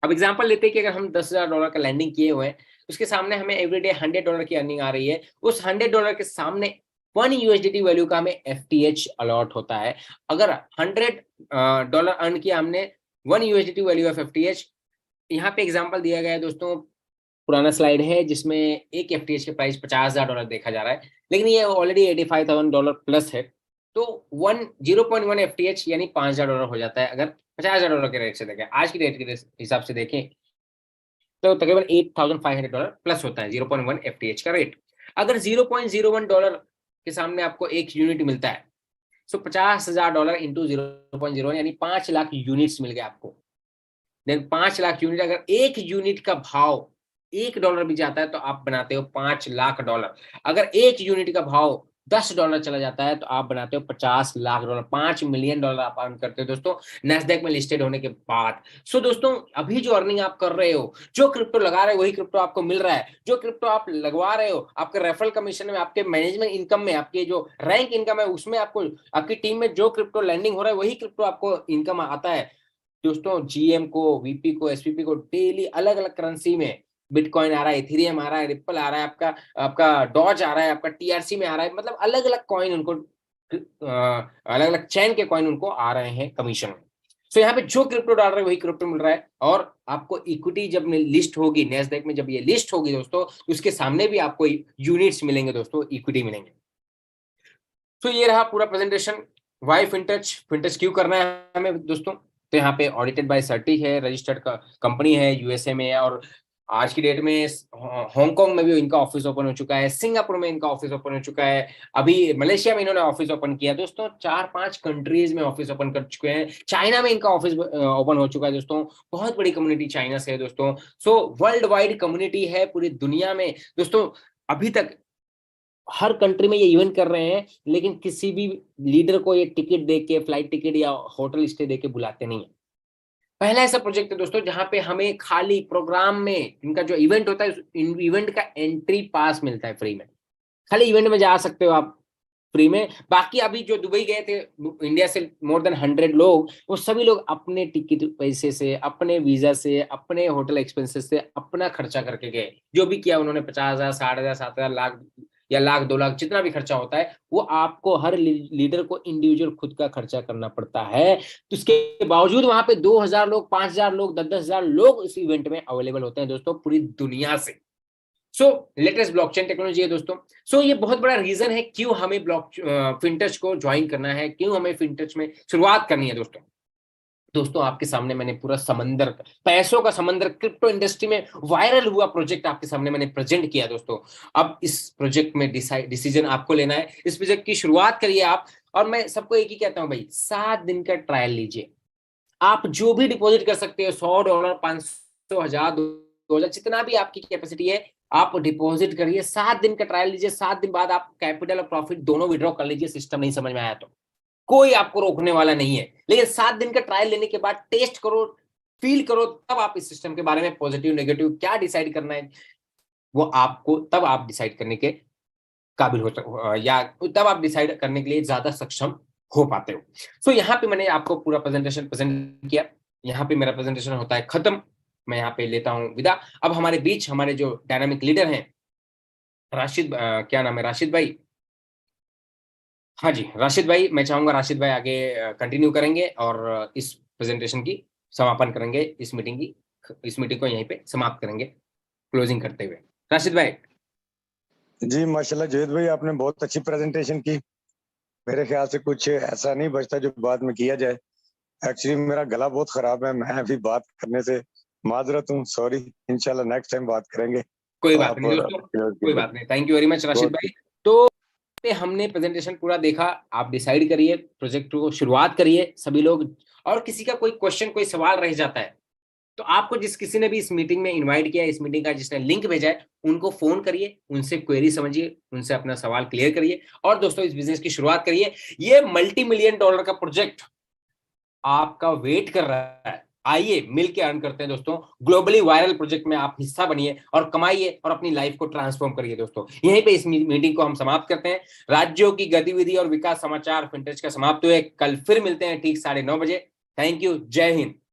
अब एग्जांपल लेते हैं कि अगर हम $10,000 का लैंडिंग किए हुए हैं, उसके सामने हमें एवरीडे $100 की अर्निंग आ रही है, उस $100 के सामने 1 यूएसडीटी वैल्यू का हमें एफटीएच अलॉट होता है। अगर $100 अर्न किया हमने, 1 यूएसडीटी वैल्यू ऑफ एफटीएच, यहाँ पे एग्जांपल दिया गया है दोस्तों, पुराना स्लाइड है जिसमें एक एफटीएच के प्राइस $50,000 देखा जा रहा है, लेकिन ये ऑलरेडी $85,000 प्लस है। तो 0.1 एफटीएच यानी $5,000 हो जाता है अगर $50,000 के रेट से देखें। आज की रेट के हिसाब से देखें तो तकरीबन $8,500 प्लस होता है 0.1 एफटीएच का रेट। अगर $0.01 के सामने आपको एक यूनिट मिलता है, सो $50,000 इंटू 0.01 यानी 5 लाख यूनिट्स मिल गए आपको। देन 5 लाख यूनिट, अगर एक यूनिट का भाव $1 भी जाता है तो आप बनाते हो $5 लाख। अगर एक यूनिट का भाव $10 चला जाता है तो आप बनाते हो $50 लाख, $5 मिलियन आप अर्न करते हो दोस्तों नैस्डैक में लिस्टेड होने के बाद। सो दोस्तों अभी जो अर्निंग आप कर रहे हो, जो क्रिप्टो लगा रहे हो वही क्रिप्टो आपको मिल रहा है। जो क्रिप्टो आप लगवा रहे हो, आपके रेफरल कमीशन में, आपके मैनेजमेंट इनकम में, आपके जो रैंक इनकम है उसमें, आपको आपकी टीम में जो क्रिप्टो लैंडिंग हो रहा है वही क्रिप्टो आपको इनकम आता है दोस्तों। जीएम को, वीपी को, एसपीपी को डेली अलग अलग करेंसी में बिटकॉइन आ रहा है, इथेरियम आ रहा है, रिप्पल आ रहा है, आपका आपका डॉज आ रहा है, आपका टीआरसी में आ रहा है, मतलब अलग अलग कॉइन उनको, अलग अलग चैन के कॉइन उनको आ रहे हैं कमीशन में। सो यहाँ पे जो क्रिप्टो डाल रहे हैं वही क्रिप्टो मिल रहा है। और आपको इक्विटी जब लिस्ट होगी नैस्डैक में, जब ये लिस्ट होगी दोस्तों, उसके सामने भी आपको यूनिट्स मिलेंगे दोस्तों, इक्विटी मिलेंगे। तो ये रहा पूरा प्रेजेंटेशन। वाई फिनटच, फिनटच क्यों करना है हमें दोस्तों? तो यहाँ पे ऑडिटेड बाय सर्टी है, रजिस्टर्ड कंपनी है, यूएसए में है, और आज की डेट में हांगकांग में भी इनका ऑफिस ओपन हो चुका है, सिंगापुर में इनका ऑफिस ओपन हो चुका है, अभी मलेशिया में इन्होंने ऑफिस ओपन किया दोस्तों, 4-5 कंट्रीज में ऑफिस ओपन कर चुके हैं, चाइना में इनका ऑफिस ओपन हो चुका है दोस्तों। बहुत बड़ी कम्युनिटी चाइना से है दोस्तों। सो वर्ल्ड वाइड कम्युनिटी है पूरी दुनिया में दोस्तों। अभी तक हर कंट्री में ये इवेंट कर रहे हैं, लेकिन किसी भी लीडर को ये टिकट दे के, फ्लाइट टिकट या होटल स्टे दे के बुलाते नहीं है। पहला ऐसा प्रोजेक्ट है दोस्तों जहां पे हमें खाली प्रोग्राम में इनका जो इवेंट होता है, इवेंट का एंट्री पास मिलता है फ्री में। खाली इवेंट में जा सकते हो आप फ्री में। बाकी अभी जो दुबई गए थे इंडिया से मोर देन 100 लोग, वो सभी लोग अपने टिकट पैसे से, अपने वीजा से, अपने होटल एक्सपेंसेस से अपना खर्चा करके गए। जो भी किया उन्होंने, 50,000, 60,000, 7,000, लाख या लाख 2 लाख जितना भी खर्चा होता है, वो आपको हर लीडर को इंडिविजुअल खुद का खर्चा करना पड़ता है। तो इसके बावजूद वहां पे 2,000 लोग, 5,000 लोग, 10,000 लोग इस इवेंट में अवेलेबल होते हैं दोस्तों पूरी दुनिया से। सो लेटेस्ट ब्लॉकचेन टेक्नोलॉजी है दोस्तों। सो ये बहुत बड़ा रीजन है क्यों हमें फिनटच को ज्वाइन करना है, क्यों हमें फिनटच में शुरुआत करनी है दोस्तों। दोस्तों आपके सामने मैंने पूरा समंदर, पैसों का समंदर, क्रिप्टो इंडस्ट्री में वायरल हुआ प्रोजेक्ट आपके सामने मैंने प्रेजेंट किया दोस्तों। अब इस प्रोजेक्ट में डिसीजन आपको लेना है, इस प्रोजेक्ट की शुरुआत करिए आप। और मैं सबको एक ही कहता हूं भाई, 7 दिन का ट्रायल लीजिए। आप जो भी डिपॉजिट कर सकते हो, $100, 500, 1000, 2000, जितना भी आपकी कैपेसिटी है, आप डिपॉजिट करिए। 7 दिन का ट्रायल लीजिए। 7 दिन बाद आप कैपिटल और प्रॉफिट दोनों विड्रॉ कर लीजिए। सिस्टम नहीं समझ में आया तो कोई आपको रोकने वाला नहीं है, लेकिन 7 दिन का ट्रायल लेने के बाद टेस्ट करो, फील करो, तब आप इस सिस्टम के बारे में पॉजिटिव नेगेटिव क्या डिसाइड करना है, वो आपको, तब आप डिसाइड करने के काबिल हो, या तब आप डिसाइड करने के लिए ज्यादा सक्षम हो पाते हो। यहाँ पे मैंने आपको पूरा प्रेजेंटेशन प्रेजेंट किया। यहाँ पे मेरा प्रेजेंटेशन होता है खत्म। मैं यहाँ पे लेता हूँ विदा। अब हमारे बीच हमारे जो डायनामिक लीडर हैं राशिद, क्या नाम है, राशिद भाई। हाँ जी राशिद भाई, मैं चाहूंगा राशिद भाई आगे कंटिन्यू करेंगे और इस प्रेजेंटेशन की समापन करेंगे, इस मीटिंग को यहीं पे समाप्त करेंगे क्लोजिंग करते हुए। राशिद भाई। जी माशाल्लाह जुवेद भाई, आपने बहुत अच्छी प्रेजेंटेशन की। मेरे ख्याल से कुछ ऐसा नहीं बचता जो बाद में किया जाए। एक्चुअली मेरा गला बहुत खराब है, मैं अभी बात करने से माजरत हूँ, सॉरी। इंशाल्लाह नेक्स्ट टाइम बात करेंगे। कोई बात आप नहीं और दोस्तों, आपके कोई बात नहीं, thank you very much Rashid बहुत भाई। तो पे हमने प्रेजेंटेशन पूरा देखा, आप डिसाइड करिए, प्रोजेक्ट को शुरुआत करिए सभी लोग। और किसी का कोई क्वेश्चन, कोई सवाल रह जाता है तो आपको जिस किसी ने भी इस मीटिंग में इनवाइट किया है, इस मीटिंग का जिसने लिंक भेजा है, उनको फोन करिए, उनसे क्वेरी समझिए, उनसे अपना सवाल क्लियर करिए और दोस्तों इस बिजनेस की शुरुआत करिए। ये मल्टी मिलियन डॉलर का प्रोजेक्ट आपका वेट कर रहा है। आइए मिलके अर्न करते हैं दोस्तों, ग्लोबली वायरल प्रोजेक्ट में आप हिस्सा बनिए और कमाइए और अपनी लाइफ को ट्रांसफॉर्म करिए। दोस्तों यहीं पे इस मीटिंग को हम समाप्त करते हैं। राज्यों की गतिविधि और विकास समाचार फिनटेच का समाप्त हुए। कल फिर मिलते हैं ठीक 9:30 बजे। थैंक यू, जय हिंद।